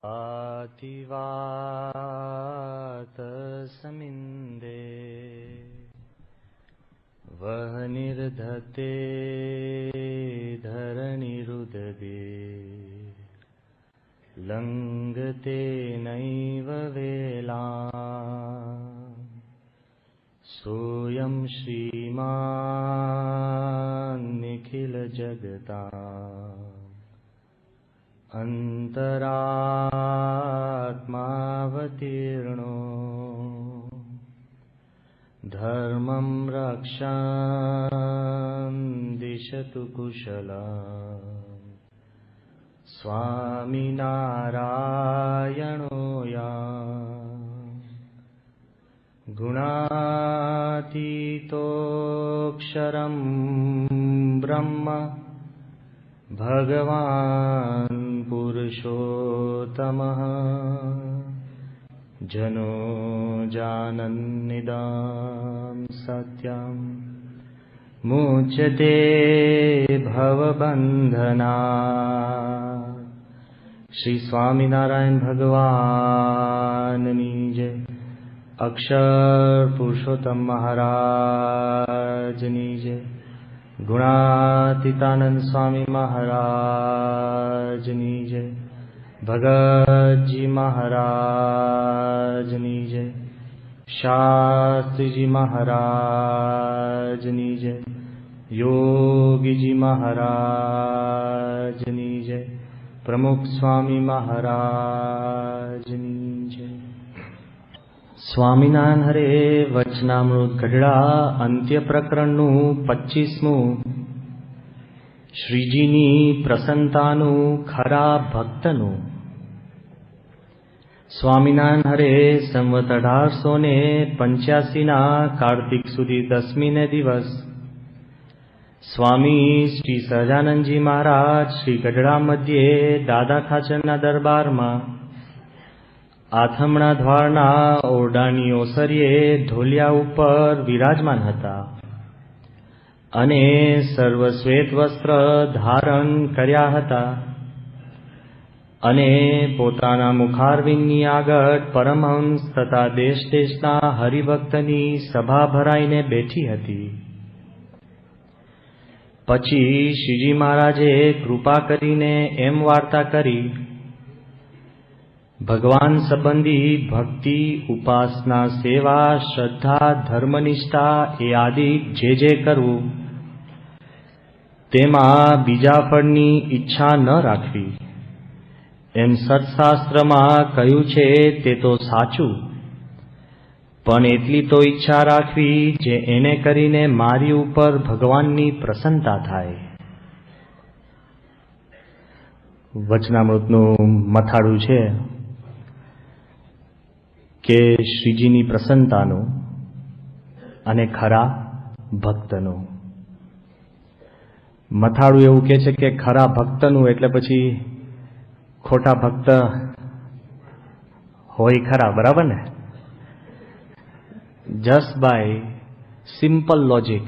आतिवात समिन्दे वह निर्धते धरणिरुदगे लंघते नैव वेला सोऽयं श्रीमान् निखिल जगता अंतरात्मावतीर्णो धर्मं रक्षन् दिशतु कुशलम् स्वामिनारायणो यः गुणातीतोऽक्षरं ब्रह्म भगवान् पुरुषोत्तमः जनो जानन्निदं सत्यं मुच्यते भवबन्धनात्। श्री स्वामिनारायण भगवाननी जय। अक्षर पुरुषोत्तम महाराजनी जय। गुणातीतानंद स्वामी महाराजनी जय। भगत जी महाराजनी जय। शास्त्री जी महाराजनी जय। योगी जी महाराजनी जय। प्रमुख स्वामी महाराजनी जय। સ્વામિનારાયણ હરે વચનામૃત ગઢડા અંત્ય પ્રકરણનું 25મું શ્રીજીની પ્રસન્નતાનું ખરા ભક્તનું। સ્વામિનારાયણ હરે સંવત 1885ના કાર્તિક સુદી 10મીને દિવસ સ્વામી શ્રી સહજાનંદજી મહારાજ શ્રી ગઢડા મધ્યે દાદા ખાચરના દરબારમાં આથમણા દ્વારના ઓરડાની ઓસરીએ ઢોલિયા ઉપર વિરાજમાન હતા અને સર્વશ્વેત વસ્ત્ર ધારણ કર્યા હતા અને પોતાના મુખારવિંદની આગળ પરમહંસ તથા દેશ દેશના હરિભક્તની સભા ભરાઈને બેઠી હતી। પછી શ્રીજી મહારાજે કૃપા કરીને એમ વાર્તા કરી, ભગવાન સંબંધી ભક્તિ, ઉપાસના, સેવા, શ્રદ્ધા, ધર્મનિષ્ઠા એ આદિ જે કરવું તેમાં બીજા ફળની ઈચ્છા ન રાખવી એમ સત્શાસ્ત્રમાં કહ્યું છે તે તો સાચું, પણ એટલી તો ઈચ્છા રાખવી જે એને કરીને મારી ઉપર ભગવાનની પ્રસન્નતા થાય। વચનામૃતનું મથાળું છે કે શ્રીજીની પ્રસન્નતાનું અને ખરા ભક્તનું। મથાળું એવું કહે છે કે ખરા ભક્તનું એટલે પછી ખોટા ભક્ત હોય ખરા, બરાબર ને? જસ્ટ બાય સિમ્પલ લોજિક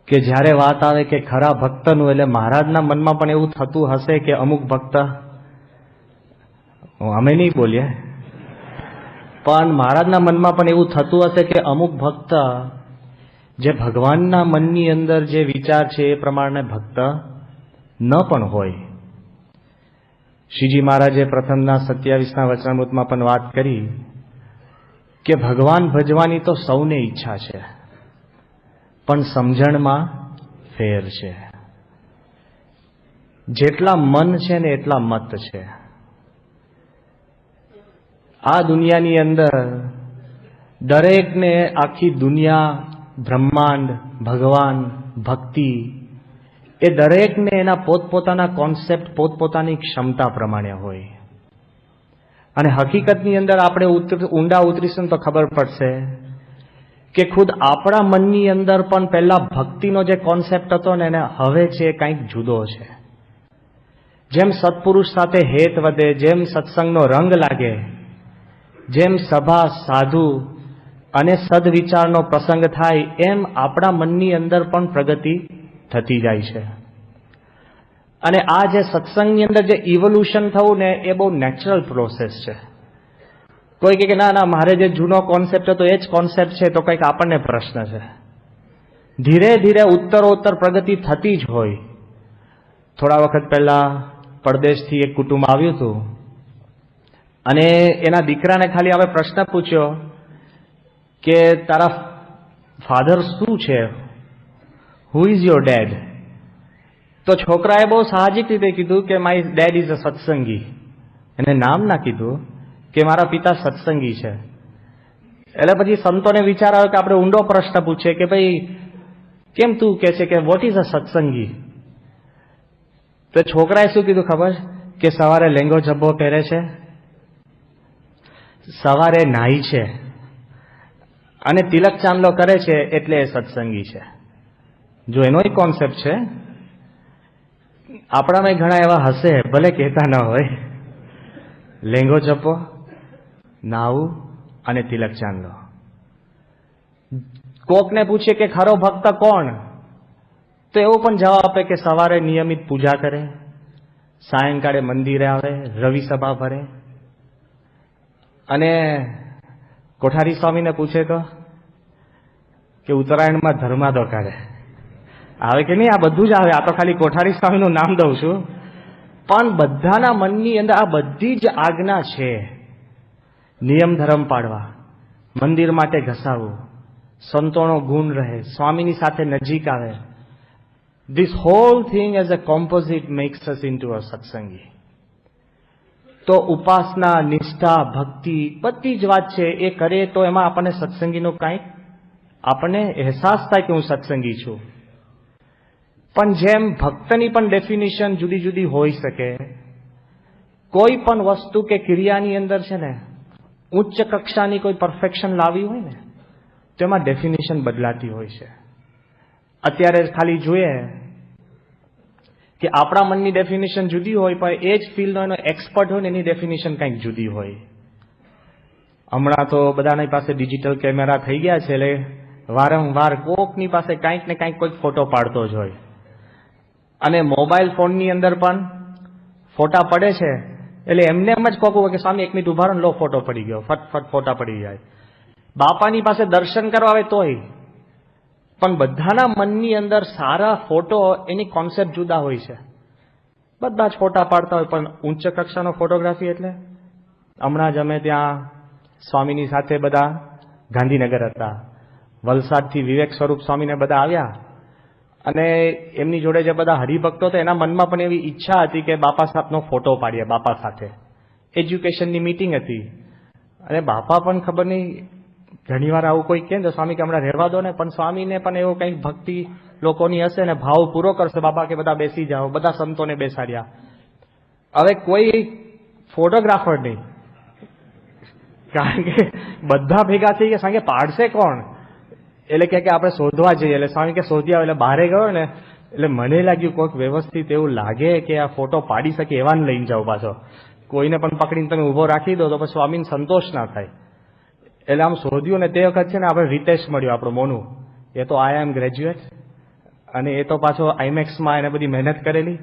કે જ્યારે વાત આવે કે ખરા ભક્તનું એટલે મહારાજના મનમાં પણ એવું થતું હશે કે અમુક ભક્ત, અમે નહીં બોલીએ, પણ મહારાજના મનમાં પણ એવું થતું હશે કે અમુક ભક્ત જે ભગવાનના મનની અંદર જે વિચાર છે એ પ્રમાણે ભક્ત ન પણ હોય। શ્રીજી મહારાજે પ્રથમના 27ના વચનામૃતમાં પણ વાત કરી કે ભગવાન ભજવાની તો સૌને ઈચ્છા છે, પણ સમજણમાં ફેર છે। જેટલા મન છે ને એટલા મત છે। આ દુનિયાની અંદર દરેકને આખી દુનિયા, બ્રહ્માંડ, ભગવાન, ભક્તિ એ દરેકને એના પોતપોતાના કોન્સેપ્ટ, પોતપોતાની ક્ષમતા પ્રમાણે હોય। અને હકીકતની અંદર આપણે ઊંડા ઉતરીશું તો ખબર પડશે કે ખુદ આપણા મનની અંદર પણ પહેલા ભક્તિનો જે કોન્સેપ્ટ હતો ને એને હવે છે કંઈક જુદો છે। જેમ સત્પુરુષ સાથે હેત વધે, જેમ સત્સંગનો રંગ લાગે, જેમ સભા, સાધુ અને સદવિચારનો પ્રસંગ થાય એમ આપણા મનની અંદર પણ પ્રગતિ થતી જાય છે। અને આ જે સત્સંગની અંદર જે ઇવોલ્યુશન થવું ને એ બહુ નેચરલ પ્રોસેસ છે. કોઈ કહે કે ના ના મારે જે જૂનો કોન્સેપ્ટ હતો એ જ કોન્સેપ્ટ છે, તો કંઈક આપણને પ્રશ્ન છે. ધીરે ધીરે ઉત્તરોત્તર પ્રગતિ થતી જ હોય. થોડા વખત પહેલા પરદેશથી એક કુટુંબ આવ્યું હતું અને એના દીકરાને ખાલી હવે પ્રશ્ન પૂછ્યો કે તારા ફાધર શું છે, હુ ઇઝ યોર ડેડ? તો છોકરાએ બહુ સાહજિક રીતે કીધું કે માય ડેડ ઇઝ અ સત્સંગી. એને નામ ના કીધું કે મારા પિતા સત્સંગી છે. એટલે પછી સંતોને વિચાર આવ્યો કે આપણે ઊંડો પ્રશ્ન પૂછીએ કે ભાઈ કેમ તું કહે છે કે વોટ ઇઝ અ સત્સંગી? તો છોકરાએ શું કીધું ખબર? કે સવારે લેંગો જબ્બો પહેરે છે, સવારે નાહી છે અને તિલક ચાંદલો કરે છે એટલે એ સત્સંગી છે. જો એનો કોન્સેપ્ટ છે. આપણામાં ઘણા એવા હશે, ભલે કહેતા ન હોય, લેંગો જપ્પો, નાવું અને તિલક ચાંદલો. કોકને પૂછે કે ખરો ભક્ત કોણ? તો એવો પણ જવાબ આપે કે સવારે નિયમિત પૂજા કરે, સાયંકાળે મંદિરે આવે, રવિ સભા ભરે. અને કોઠારી સ્વામીને પૂછે તો કે ઉત્તરાયણમાં ધર્માદો કાઢે. આવે કે નહીં? આ બધું જ આવે. આ તો ખાલી કોઠારી સ્વામીનું નામ દઉં છું, પણ બધાના મનની અંદર આ બધી જ આજ્ઞા છે. નિયમ ધર્મ પાડવા, મંદિર માટે ઘસાવવું, સંતોનો ગુણ રહે, સ્વામીની સાથે નજીક આવે. This whole thing as a composite makes us into a સત્સંગી. તો ઉપાસના, નિષ્ઠા, ભક્તિ બધી જ વાત છે એ કરે તો એમાં આપણને સત્સંગીનો કાંઈક આપણને અહેસાસ થાય કે હું સત્સંગી છું. પણ જેમ ભક્તની પણ ડેફિનેશન જુદી જુદી હોઈ શકે, કોઈ પણ વસ્તુ કે ક્રિયાની અંદર છે ને ઉચ્ચ કક્ષાની કોઈ પરફેક્શન લાવી હોય ને તો એમાં ડેફિનેશન બદલાતી હોય છે. અત્યારે ખાલી જોઈએ કે આપણા મનની ડેફિનેશન જુદી હોય, પણ એ જ ફિલ્ડનો એનો એક્સપર્ટ હોય ને એની ડેફિનેશન કંઈક જુદી હોય. હમણાં તો બધાની પાસે ડિજિટલ કેમેરા થઈ ગયા છે, એટલે વારંવાર કોકની પાસે કાંઈક ને કાંઈક કોઈક ફોટો પાડતો જ હોય. અને મોબાઈલ ફોનની અંદર પણ ફોટા પડે છે, એટલે એમને એમ જ કોક હોય કે સ્વામી એક મિનિટ ઉભા રહો ને, લો ફોટો પડી ગયો, ફટફટ ફોટા પડી જાય. બાપાની પાસે દર્શન કરવા આવે તોય, પણ બધાના મનની અંદર સારા ફોટો એની કોન્સેપ્ટ જુદા હોય છે. બધા જ ફોટા પાડતા હોય, પણ ઉચ્ચ કક્ષાનો ફોટોગ્રાફી એટલે હમણાં જ અમે ત્યાં સ્વામીની સાથે બધા ગાંધીનગર હતા, વલસાડથી વિવેક સ્વરૂપ સ્વામીને બધા આવ્યા અને એમની જોડે જે બધા હરિભક્તો હતા એના મનમાં પણ એવી ઈચ્છા હતી કે બાપા સાહેબનો ફોટો પાડીએ બાપા સાથે. એજ્યુકેશનની મીટિંગ હતી અને બાપા પણ ખબર નહીં, ઘણી વાર આવું કોઈ કહે તો સ્વામી કે હમણાં રહેવા દો ને, પણ સ્વામીને પણ એવો કંઈક ભક્તિ લોકોની હશે ને ભાવ પૂરો કરશે. બાપા કે બધા બેસી જાઓ, બધા સંતોને બેસાડ્યા. હવે કોઈ ફોટોગ્રાફર નહીં, કારણ કે બધા ભેગા થઈ ગયા. સાંજે પાડશે કોણ? એટલે કે આપણે શોધવા જઈએ. એટલે સ્વામી કે શોધી આવે. એટલે બહારે ગયો ને એટલે મને લાગ્યું કોઈક વ્યવસ્થિત એવું લાગે કે આ ફોટો પાડી શકે એવાને લઈને જાઓ પાછો. કોઈને પણ પકડીને તમે ઉભો રાખી દો તો પછી સ્વામીને સંતોષ ના થાય. એટલે આમ શોધ્યું ને તે વખત છે ને આપણે રીતેશ મળ્યો, આપણો મોનું. એ તો IIM ગ્રેજ્યુએટ અને એ તો પાછો આઈમેક્સમાં એને બધી મહેનત કરેલી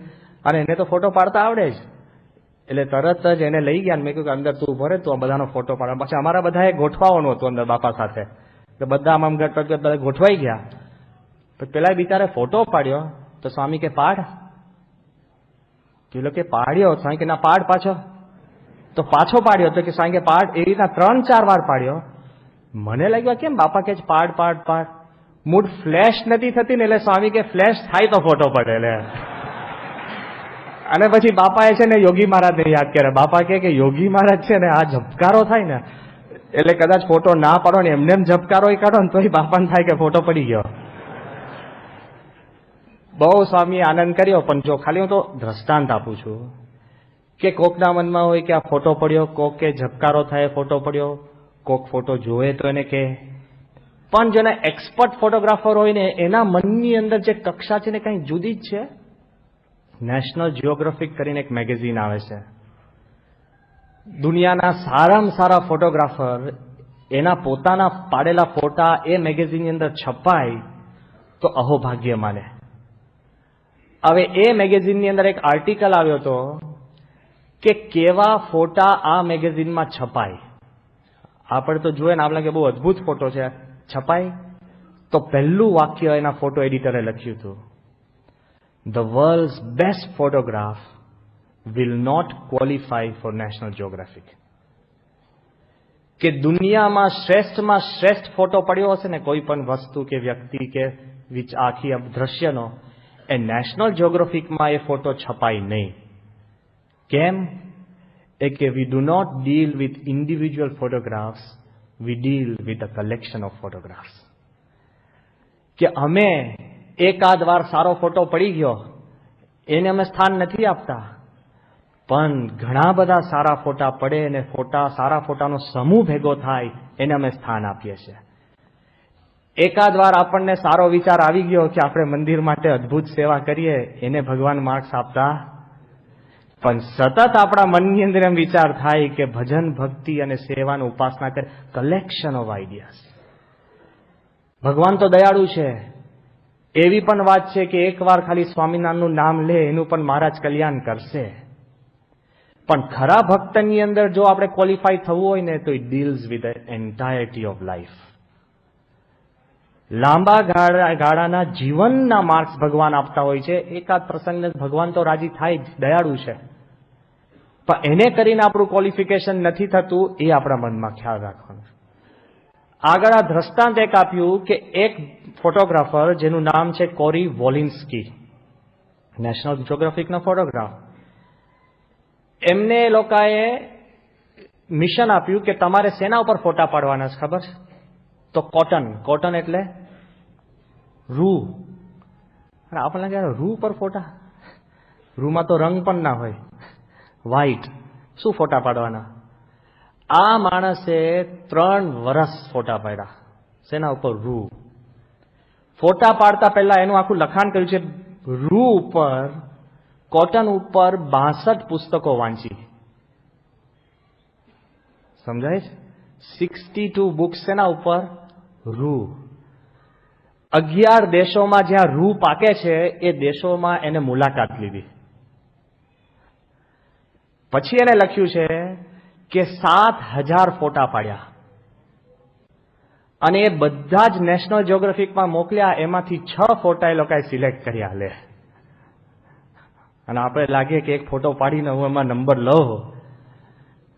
અને એને તો ફોટો પાડતા આવડે જ. એટલે તરત જ એને લઈ ગયા. મેં કહ્યું કે અંદર તું ઉભો રહે, તું આ બધાનો ફોટો પાડવા. પછી અમારા બધાએ ગોઠવાવાનું હતું અંદર બાપા સાથે, તો બધા આમ બધા ગોઠવાઈ ગયા. પછી પેલા બિચારે ફોટો પાડ્યો તો સ્વામી કે પાડ, પેલો કે પાડ્યો. સ્વામી કે ના પાડ પાછો. તો પાછો પાડ્યો તો કે સ્વામી કે પાડ. એ રીતના 3-4 વાર પાડ્યો. મને લાગ્યું કેમ બાપા કે પાડ પાડ પાડ, મૂડ ફ્લેશ નથી થતી ને, એટલે સ્વામી કે ફ્લેશ થાય તો ફોટો પડે. એટલે અને પછી બાપાએ છે ને યોગી મહારાજને યાદ કરે. બાપા કે યોગી મહારાજ છે ને આ ઝબકારો થાય ને એટલે કદાચ ફોટો ના પાડો ને એમને એમ ઝબકારો કાઢો ને તોય બાપાને થાય કે ફોટો પડી ગયો. બહુ સ્વામીએ આનંદ કર્યો. પણ જો ખાલી હું તો દ્રષ્ટાંત આપું છું કે કોકના મનમાં હોય કે આ ફોટો પડ્યો, કોક કે ઝબકારો થાય ફોટો પડ્યો, કોક ફોટો જોવે તો એને કે. પણ જેના એક્સપર્ટ ફોટોગ્રાફર હોય ને એના મનની અંદર જે કક્ષા છે ને કંઈ જુદી જ છે. નેશનલ જિયોગ્રાફિક કરીને એક મેગેઝિન આવે છે. દુનિયાના સારામાં સારા ફોટોગ્રાફર એના પોતાના પાડેલા ફોટા એ મેગેઝિનની અંદર છપાય તો અહોભાગ્ય માને. હવે એ મેગેઝિનની અંદર એક આર્ટિકલ આવ્યો હતો કે કેવા ફોટા આ મેગેઝિનમાં છપાય. આપણે તો જોઈએ ને આપણે કે બહુ અદભુત ફોટો છે, છપાય તો પહેલું વાક્ય એના ફોટો એડિટરે લખ્યું હતું, the world's best photograph will not qualify for National Geographic. કે દુનિયામાં શ્રેષ્ઠ ફોટો પડ્યો હશે ને કોઈ પણ વસ્તુ કે વ્યક્તિ કે આખી દ્રશ્યનો, એ નેશનલ જ્યોગ્રાફિકમાં એ ફોટો છપાય નહીં. કેમ? એ કે we do not deal with individual photographs, we deal with a collection of photographs. કે અમે એકાદ વાર સારો ફોટો પડી ગયો એને અમે સ્થાન નથી આપતા, પણ ઘણા બધા સારા ફોટા પડે અને સારા ફોટાનો સમૂહ ભેગો થાય એને અમે સ્થાન આપીએ છીએ. એકાદ વાર આપણને સારો વિચાર આવી ગયો કે આપણે મંદિર માટે અદભુત સેવા કરીએ, એને ભગવાન માર્ક્સ આપતા, પણ સતત આપણા મનની અંદર એમ વિચાર થાય કે ભજન ભક્તિ અને સેવાનું ઉપાસના કરે, કલેક્શન ઓફ આઈડિયાઝ. ભગવાન તો દયાળુ છે. એવી પણ વાત છે કે એકવાર ખાલી સ્વામિનારાયણનું નામ લે એનું પણ મહારાજ કલ્યાણ કરશે. પણ ખરા ભક્તની અંદર જો આપણે ક્વોલિફાય થવું હોય ને તો it deals with the entirety of life. લાંબા ગાળાના જીવનના માર્ક્સ ભગવાન આપતા હોય છે. એકાદ પ્રસંગને ભગવાન તો રાજી થાય જ, દયાળુ છે, પણ એને કરીને આપણું ક્વોલિફિકેશન નથી થતું એ આપણા મનમાં ખ્યાલ રાખવાનો. આગળ આ દ્રષ્ટાંત એક આપ્યું કે એક ફોટોગ્રાફર જેનું નામ છે કોરી વોલિન્સ્કી, નેશનલ જ્યોગ્રાફિકનો ફોટોગ્રાફ. એમને લોકોએ મિશન આપ્યું કે તમારે શેના ઉપર ફોટા પાડવાના છે ખબર છે? તો કોટન એટલે રૂ. આપણને કહે રૂ પર ફોટા, રૂમાં તો રંગ પણ ના હોય, વ્હાઈટ, શું ફોટા પાડવાના? આ માણસે 3 વર્ષ ફોટા પાડ્યા. શેના ઉપર? રૂ. ફોટા પાડતા પહેલા એનું આખું લખાણ કર્યું છે. રૂ ઉપર, કોટન ઉપર 62 પુસ્તકો વાંચી. સમજાય છે? 62 બુક્સ શેના ઉપર? રૂ. 11 દેશોમાં જ્યાં રૂ પાકે છે એ દેશોમાં એને મુલાકાત લીધી. પછી એને લખ્યું છે કે 7000 ફોટા પાડ્યા અને એ બધા જ નેશનલ જ્યોગ્રાફિકમાં મોકલ્યા. એમાંથી 6 ફોટા એ લોકોએ સિલેક્ટ કર્યા લે. અને આપણે લાગે કે એક ફોટો પાડીને હું એમાં નંબર લઉં.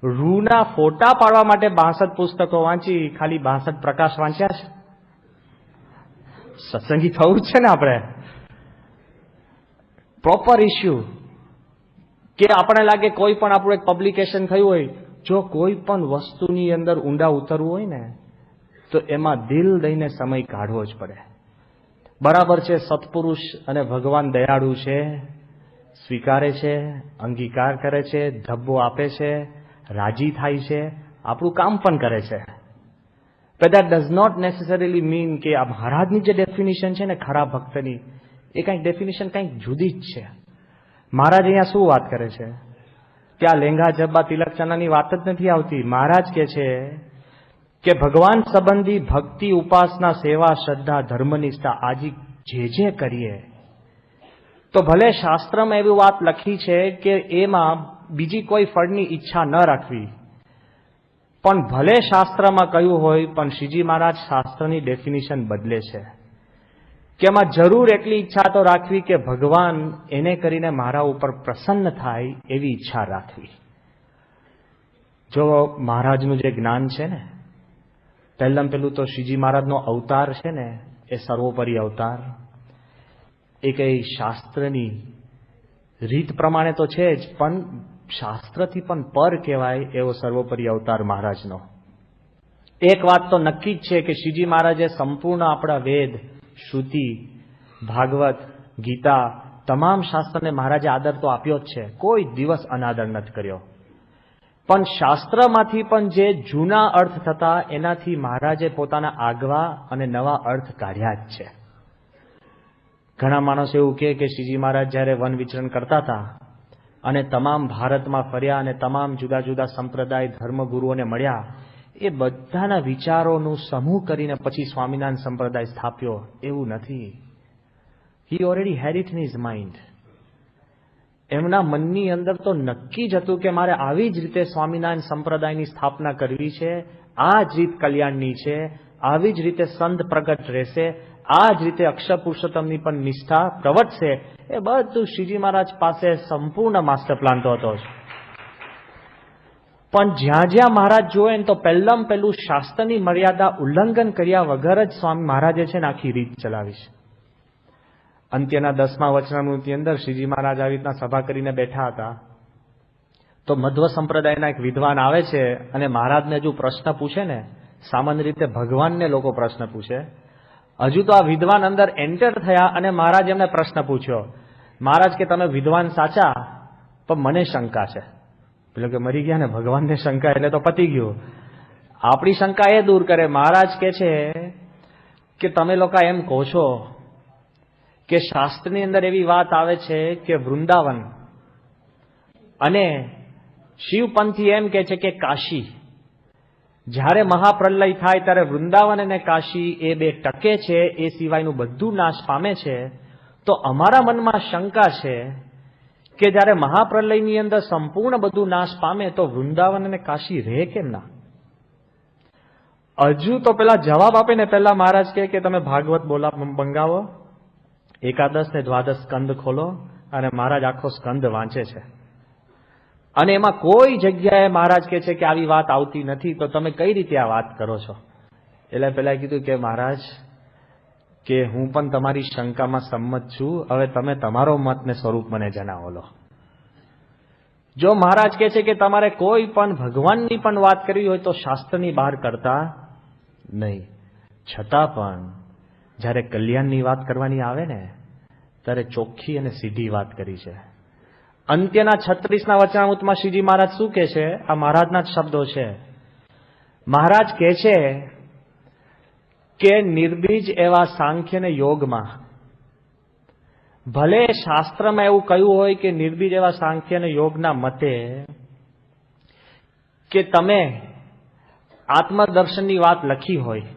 રૂના ફોટા પાડવા માટે 62 પુસ્તકો વાંચી, ખાલી 62 પ્રકાશ વાંચ્યા છે. સત્સંગી થવું જ છે ને આપણે. પ્રોપર ઇસ્યુ કે આપણે લાગે કોઈ પણ આપણું એક પબ્લિકેશન થયું હોય, જો કોઈ પણ વસ્તુની અંદર ઊંડા ઉતરવું હોય ને તો એમાં દિલ દઈને સમય કાઢવો જ પડે. બરાબર છે, સત્પુરુષ અને ભગવાન દયાળુ છે, સ્વીકારે છે, અંગીકાર કરે છે, ધબ્બો આપે છે, રાજી થાય છે, આપણું કામ પણ કરે છે. But that does not necessarily mean કે આ મહારાજની જે ડેફિનિશન છે ને ખરા ભક્તની, એ કંઈક ડેફિનિશન કંઈક જુદી જ છે. મહારાજ અહીંયા શું વાત કરે છે કે આ લેંગા જબ્બા તિલક ચનાની વાત જ નથી આવતી. મહારાજ કહે છે કે ભગવાન સંબંધી ભક્તિ, ઉપાસના, સેવા, શ્રદ્ધા, ધર્મનિષ્ઠા આજી જે કરીએ તો ભલે શાસ્ત્રમાં એવી વાત લખી છે કે એમાં બીજી કોઈ ફળની ઈચ્છા ન રાખવી, પણ ભલે શાસ્ત્રમાં કહ્યું હોય, પણ શ્રીજી મહારાજ શાસ્ત્રની ડેફિનિશન બદલે છે કે એમાં જરૂર એટલી ઈચ્છા તો રાખવી કે ભગવાન એને કરીને મારા ઉપર પ્રસન્ન થાય એવી ઈચ્છા રાખવી. જો મહારાજનું જે જ્ઞાન છે ને, પહેલું તો શ્રીજી મહારાજનો અવતાર છે ને એ સર્વોપરી અવતાર. એ કઈ શાસ્ત્રની રીત પ્રમાણે તો છે જ, પણ શાસ્ત્રથી પણ પર કહેવાય એવો સર્વોપરી અવતાર મહારાજનો. એક વાત તો નક્કી જ છે કે શ્રીજી મહારાજે સંપૂર્ણ આપણા વેદ, શ્રુતિ, ભાગવત, ગીતા, તમામ શાસ્ત્રને મહારાજે આદર તો આપ્યો જ છે, કોઈ દિવસ અનાદર નથી કર્યો. પણ શાસ્ત્રમાંથી પણ જે જૂના અર્થ થતા એનાથી મહારાજે પોતાના આગવા અને નવા અર્થ કાઢ્યા જ છે. ઘણા માણસો એવું કહે કે શ્રીજી મહારાજ જ્યારે વન વિચરણ કરતા હતા અને તમામ ભારતમાં ફર્યા અને તમામ જુદા જુદા સંપ્રદાય, ધર્મગુરુઓને મળ્યા, એ બધાના વિચારોનું સમૂહ કરીને પછી સ્વામિનારાયણ સંપ્રદાય સ્થાપ્યો, એવું નથી. He already had it in his mind. એમના મનની અંદર તો નક્કી જ હતું કે મારે આવી જ રીતે સ્વામિનારાયણ સંપ્રદાયની સ્થાપના કરવી છે, આ જ રીત કલ્યાણની છે, આવી જ રીતે સંત પ્રગટ રહેશે, આ જ રીતે અક્ષર પુરુષોત્તમની પણ નિષ્ઠા પ્રવર્તશે. એ બધું શ્રીજી મહારાજ પાસે સંપૂર્ણ માસ્ટર પ્લાન તો હતો જ. પણ જ્યાં જ્યાં મહારાજ જોયે ને તો પહેલાં પહેલું શાસ્ત્રની મર્યાદા ઉલ્લંઘન કર્યા વગર જ સ્વામી મહારાજે છે ને આખી રીત ચલાવી છે. અંત્યના 10મા વચનામૃતની અંદર શ્રીજી મહારાજ આવી રીતના સભા કરીને બેઠા હતા, તો મધ્વ સંપ્રદાયના એક વિદ્વાન આવે છે અને મહારાજને હજુ પ્રશ્ન પૂછે ને, સામાન્ય રીતે ભગવાનને લોકો પ્રશ્ન પૂછે, હજુ તો આ વિદ્વાન અંદર એન્ટર થયા અને મહારાજ એમને પ્રશ્ન પૂછ્યો. મહારાજ કે તમે વિદ્વાન સાચા, પણ મને શંકા છે. પેલો કે મરી ગયા ને, ભગવાનને શંકા એટલે તો પતી ગયું. આપણી શંકા એ દૂર કરે. મહારાજ કે છે કે તમે લોકો એમ કહો છો કે શાસ્ત્રની અંદર એવી વાત આવે છે કે વૃંદાવન અને શિવપંથી એમ કે છે કે કાશી, જ્યારે મહાપ્રલય થાય ત્યારે વૃંદાવન અને કાશી એ બે ટકે છે, એ સિવાયનું બધું નાશ પામે છે. તો અમારા મનમાં શંકા છે કે જ્યારે મહાપ્રલયની અંદર સંપૂર્ણ બધું નાશ પામે તો વૃંદાવન અને કાશી રહે કેમ ના? હજુ તો પેલા જવાબ આપે ને પહેલા મહારાજ કે તમે ભાગવત બંગાવો, એકાદશ ને દ્વાદશ સ્કંદ ખોલો, અને મહારાજ આખો સ્કંદ વાંચે છે અને એમાં કોઈ જગ્યાએ મહારાજ કહે છે કે આવી વાત આવતી નથી, તો તમે કઈ રીતે આ વાત કરો છો? એટલે પેલા કીધું કે મહારાજ કે હું પણ તમારી શંકામાં સંમત છું, હવે તમે તમારો મત ને સ્વરૂપ મને જણાવો લો. જો મહારાજ કહે છે કે તમારે કોઈ પણ ભગવાનની પણ વાત કરવી હોય તો શાસ્ત્રની બહાર કરતા નહીં, છતાં પણ જ્યારે કલ્યાણની વાત કરવાની આવે ને ત્યારે ચોખ્ખી અને સીધી વાત કરી છે. અંત્યના 36ના વચનામૃતમાં શ્રીજી મહારાજ શું કહે છે? આ મહારાજના જ શબ્દો છે. મહારાજ કહે છે કે નિર્બીજ એવા સાંખ્ય ને યોગમાં, ભલે શાસ્ત્રમાં એવું કહ્યું હોય કે નિર્બીજ એવા સાંખ્ય અને યોગના મતે કે તમે આત્મદર્શનની વાત લખી હોય,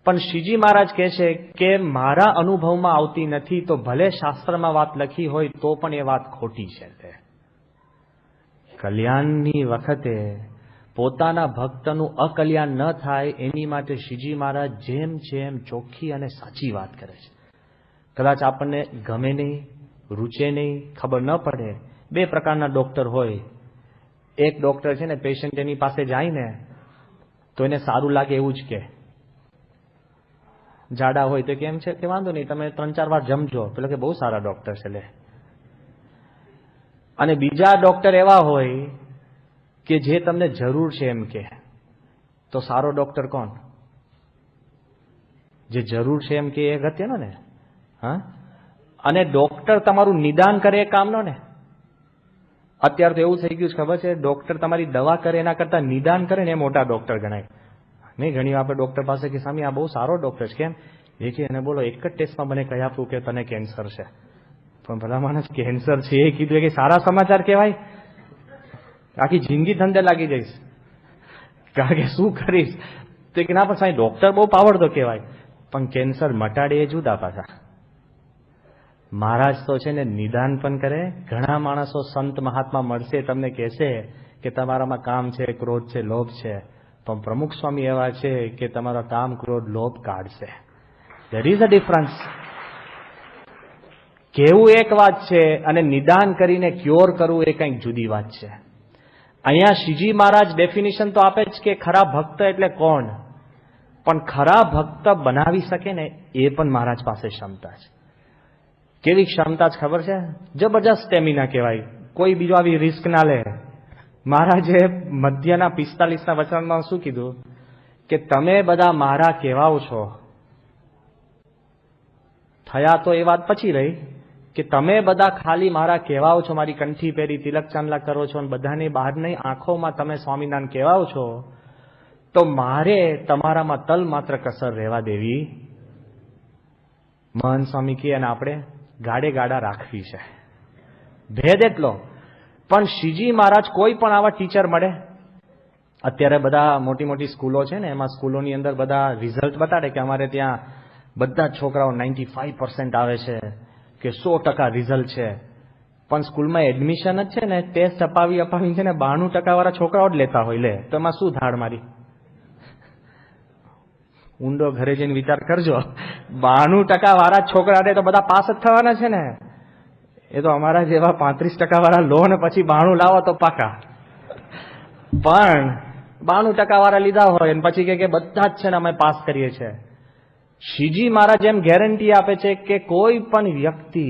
પણ શ્રીજી મહારાજ કહે છે કે મારા અનુભવમાં આવતી નથી, તો ભલે શાસ્ત્રમાં વાત લખી હોય તો પણ એ વાત ખોટી છે. કલ્યાણની વખતે પોતાના ભક્તનું અકલ્યાણ ન થાય એની માટે શ્રીજી મહારાજ જેમ જેમ ચોખ્ખી અને સાચી વાત કરે છે. કદાચ આપણને ગમે નહીં, રૂચે નહીં, ખબર ન પડે. બે પ્રકારના ડોક્ટર હોય. એક ડોક્ટર છે ને, પેશન્ટ એની પાસે જાય ને તો એને સારું લાગે એવું જ કે, જાડા હોય તો કેમ છે કે વાંધો નહીં, તમે 3-4 વાર જમજો, પેલો કે બહુ સારા ડોક્ટર છે લે. અને બીજા ડોક્ટર એવા હોય કે જે તમને જરૂર છે એમ કે, તો સારો ડોક્ટર કોણ? જે જરૂર છે એમ કે એ અગત્યનો ને. હા, અને ડોક્ટર તમારું નિદાન કરે એ કામનો ને. અત્યારે તો એવું થઈ ગયું છે ખબર છે, ડોક્ટર તમારી દવા કરે એના કરતા નિદાન કરે ને એ મોટા ડોક્ટર ગણાય. નહીં, ઘણી વાર આપણે ડોક્ટર પાસે કે સ્વામી આ બહુ સારો ડોક્ટર છે, કેમ? એ કે એને બોલો એક જ ટેસ્ટમાં મને કહી આપવું કે તને કેન્સર છે. પણ ભલા માણસ કેન્સર છે એ કીધું કે સારા સમાચાર કહેવાય? આખી જિંદગી ધંધે લાગી જઈશ, કારણ કે શું કરીશ? તો કે ના, પણ સાહેબ ડોક્ટર બહુ પાવરતો કહેવાય, પણ કેન્સર મટાડે એ જુદા પાછા. મહારાજ તો છે ને નિદાન પણ કરે. ઘણા માણસો સંત મહાત્મા મળશે, તમને કહેશે કે તમારામાં કામ છે, ક્રોધ છે, લોભ છે, પણ પ્રમુખ સ્વામી એવા છે કે તમારો કામ, ક્રોધ, લોભ કાઢશે. There is a difference. કેવું એક વાત છે અને નિદાન કરીને ક્યોર કરવું એ કંઈક જુદી વાત છે. અહીંયા શ્રીજી મહારાજ ડેફિનેશન તો આપે જ કે ખરા ભક્ત એટલે કોણ, પણ ખરા ભક્ત બનાવી શકે ને એ પણ મહારાજ પાસે ક્ષમતા છે. કેવી ક્ષમતા છે ખબર છે? જબરજસ્ત સ્ટેમિના કહેવાય. કોઈ બીજો આવી રિસ્ક ના લે. મહારાજે મધ્યના 45ના વચનમાં શું કીધું કે તમે બધા મારા કહેવાઓ છો. થયા તો એ વાત પછી રહી કે તમે બધા ખાલી મારા કહેવાઓ છો, મારી કંઠી પહેરી તિલક ચાંદલા કરો છો અને બધાની બહાર નહીં આંખોમાં તમે સ્વામિનારાયણ કહેવાઓ છો, તો મારે તમારામાં તલ માત્ર કસર રહેવા દેવી. મહંત સ્વામી કહે અને આપણે ગાડે ગાડા રાખવી છે. ભેદ એટલો. પણ શ્રીજી મહારાજ કોઈ પણ આવા ટીચર મળે, અત્યારે બધા મોટી મોટી સ્કૂલો છે ને, એમાં સ્કૂલોની અંદર બધા રિઝલ્ટ બતાડે કે અમારે ત્યાં બધા છોકરાઓ 95% આવે છે કે 100% રિઝલ્ટ છે. પણ સ્કૂલમાં એડમિશન જ છે ને ટેસ્ટ અપાવીને છે ને 92% વાળા છોકરાઓ જ લેતા હોય. લે તો એમાં શું ધાડ મારી? ઊંડો ઘરે જઈને વિચાર કરજો. 92% વાળા છોકરા તો બધા પાસ જ થવાના છે ને. એ તો અમારા જેવા 35% વાળા લો ને પછી 92 લાવો તો પાકા. પણ 92% વાળા લીધા હોય અને પછી કે બધા જ છે ને અમે પાસ કરીએ છીએ. શ્રીજી મહારાજ એમ ગેરંટી આપે છે કે કોઈ પણ વ્યક્તિ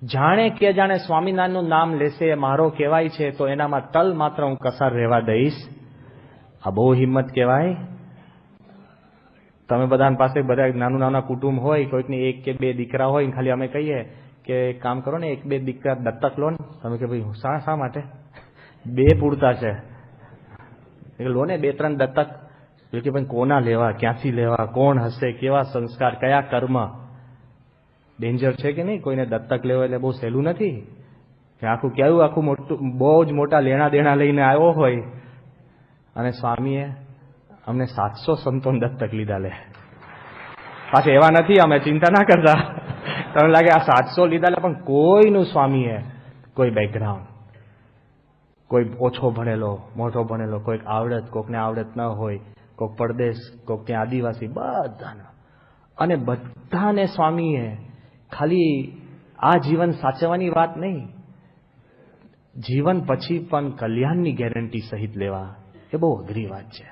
જાણે કે જાણે સ્વામિનારાયણનું નામ લેશે મારો કહેવાય છે તો એનામાં તલ માત્ર હું કસર રહેવા દઈશ. આ બહુ હિંમત કહેવાય. તમે બધા પાસે બધા નાનું નાના કુટુંબ હોય, કોઈકની 1 કે 2 દીકરા હોય, ખાલી અમે કહીએ કે કામ કરો ને 1-2 દીકરા દત્તક લો ને. તમે કે ભાઈ શા માટે? 2 પૂરતા છે. લો ને 2-3 દત્તક. કે ભાઈ કોના લેવા, ક્યાંથી લેવા, કોણ હશે, કેવા સંસ્કાર, કયા કર્મ. ડેન્જર છે કે નહીં? કોઈને દત્તક લેવો એટલે બહુ સહેલું નથી. કે આખું મોટું બહુ જ મોટા લેણા દેણા લઈને આવ્યો હોય અને સ્વામીએ અમને 700 સંતોન દત્તક લીધા. લે પાછા એવા નથી, અમે ચિંતા ના કરતા. તમને લાગે આ 700 લીધા લે, પણ કોઈનું સ્વામીએ કોઈ બેકગ્રાઉન્ડ, કોઈ ઓછો ભણેલો, મોટો ભણેલો, કોઈક આવડત, કોકને આવડત ન હોય, કોક પરદેશ, કોક ત્યાં આદિવાસી, બધાના. અને બધાને સ્વામીએ ખાલી આ જીવન સાચવવાની વાત નહીં, જીવન પછી પણ કલ્યાણની ગેરંટી સહિત લેવા. એ બહુ અઘરી વાત છે.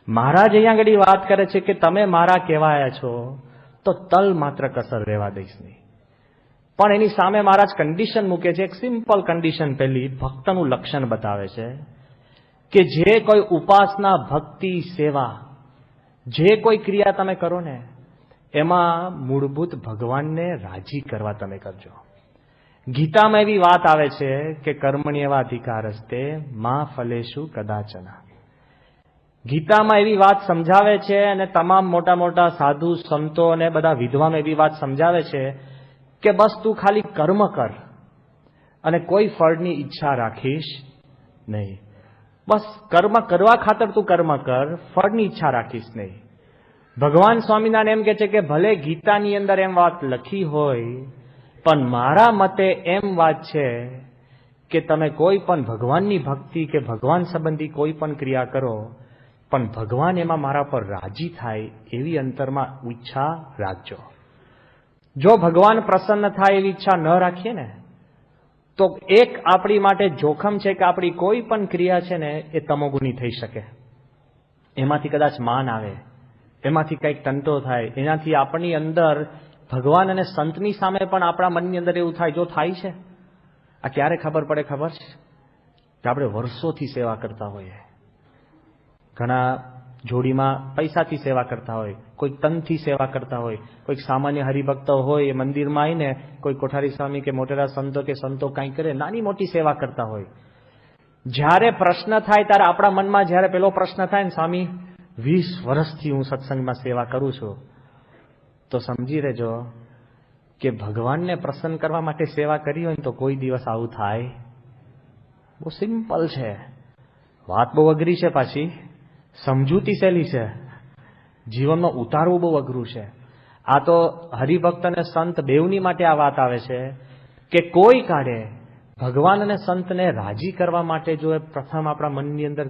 મહારાજ અહીંયા આગળ વાત કરે છે કે તમે મારા કહેવાયા છો તો તલ માત્ર કસર રહેવા દઈશ નહીં. પણ એની સામે મહારાજ કન્ડિશન મૂકે છે. એક સિમ્પલ કન્ડિશન પહેલી ભક્તનું લક્ષણ બતાવે છે કે જે કોઈ ઉપાસના, ભક્તિ, સેવા, જે કોઈ ક્રિયા તમે કરો ને એમાં મૂળભૂત ભગવાનને રાજી કરવા તમે કરજો. ગીતામાં એવી વાત આવે છે કે કર્મણ્યેવા અધિકારસ્તે મા ફલેષુ કદાચના. ગીતામાં એવી વાત સમજાવે છે અને તમામ મોટા મોટા સાધુ, સંતો અને બધા વિદ્વાનો એવી વાત સમજાવે છે કે બસ તું ખાલી કર્મ કર અને કોઈ ફળની ઈચ્છા રાખીશ નહીં. બસ કર્મ કરવા ખાતર તું કર્મ કર, ફળની ઈચ્છા રાખીશ નહીં. ભગવાન સ્વામિનારાયણ એમ કે છે કે ભલે ગીતાની અંદર એમ વાત લખી હોય, પણ મારા મતે એમ વાત છે કે તમે કોઈ પણ ભગવાનની ભક્તિ કે ભગવાન સંબંધી કોઈ પણ ક્રિયા કરો, પણ ભગવાન એમાં મારા પર રાજી થાય એવી અંતરમાં ઈચ્છા રાખજો. જો ભગવાન પ્રસન્ન થાય એવી ઈચ્છા ન રાખીએ ને તો એક આપણી માટે જોખમ છે કે આપણી કોઈ પણ ક્રિયા છે ને એ તમોગુણી થઈ શકે. એમાંથી કદાચ માન આવે, એમાંથી કંઈક ટંટો થાય, એનાથી આપણી અંદર ભગવાન અને સંતની સામે પણ આપણા મનની અંદર એવું થાય. જો થાય છે, આ ક્યારે ખબર પડે ખબર છે? કે આપણે વર્ષોથી સેવા કરતા હોઈએ. ઘણા જોડીમાં પૈસાથી સેવા કરતા હોય, કોઈ તનથી સેવા કરતા હોય, કોઈક સામાન્ય હરિભક્તો હોય એ મંદિરમાં આવીને કોઈ કોઠારી સ્વામી કે મોટેરા સંતો કે સંતો કંઈ કરે, નાની મોટી સેવા કરતા હોય. જ્યારે પ્રશ્ન થાય ત્યારે આપણા મનમાં જ્યારે પેલો પ્રશ્ન થાય ને, સ્વામી 20 વર્ષથી હું સત્સંગમાં સેવા કરું છું, તો સમજી લેજો કે ભગવાનને પ્રસન્ન કરવા માટે સેવા કરી હોય ને તો કોઈ દિવસ આવું થાય. બહુ સિમ્પલ છે વાત, બહુ અઘરી છે, પાછી સમજૂતી સહેલી છે, જીવનમાં ઉતારવું બહુ અઘરું છે. આ તો હરિભક્ત અને સંત બેવની માટે આ વાત આવે છે કે કોઈ કાળે ભગવાન અને સંતને રાજી કરવા માટે જો એ પ્રથમ આપણા મનની અંદર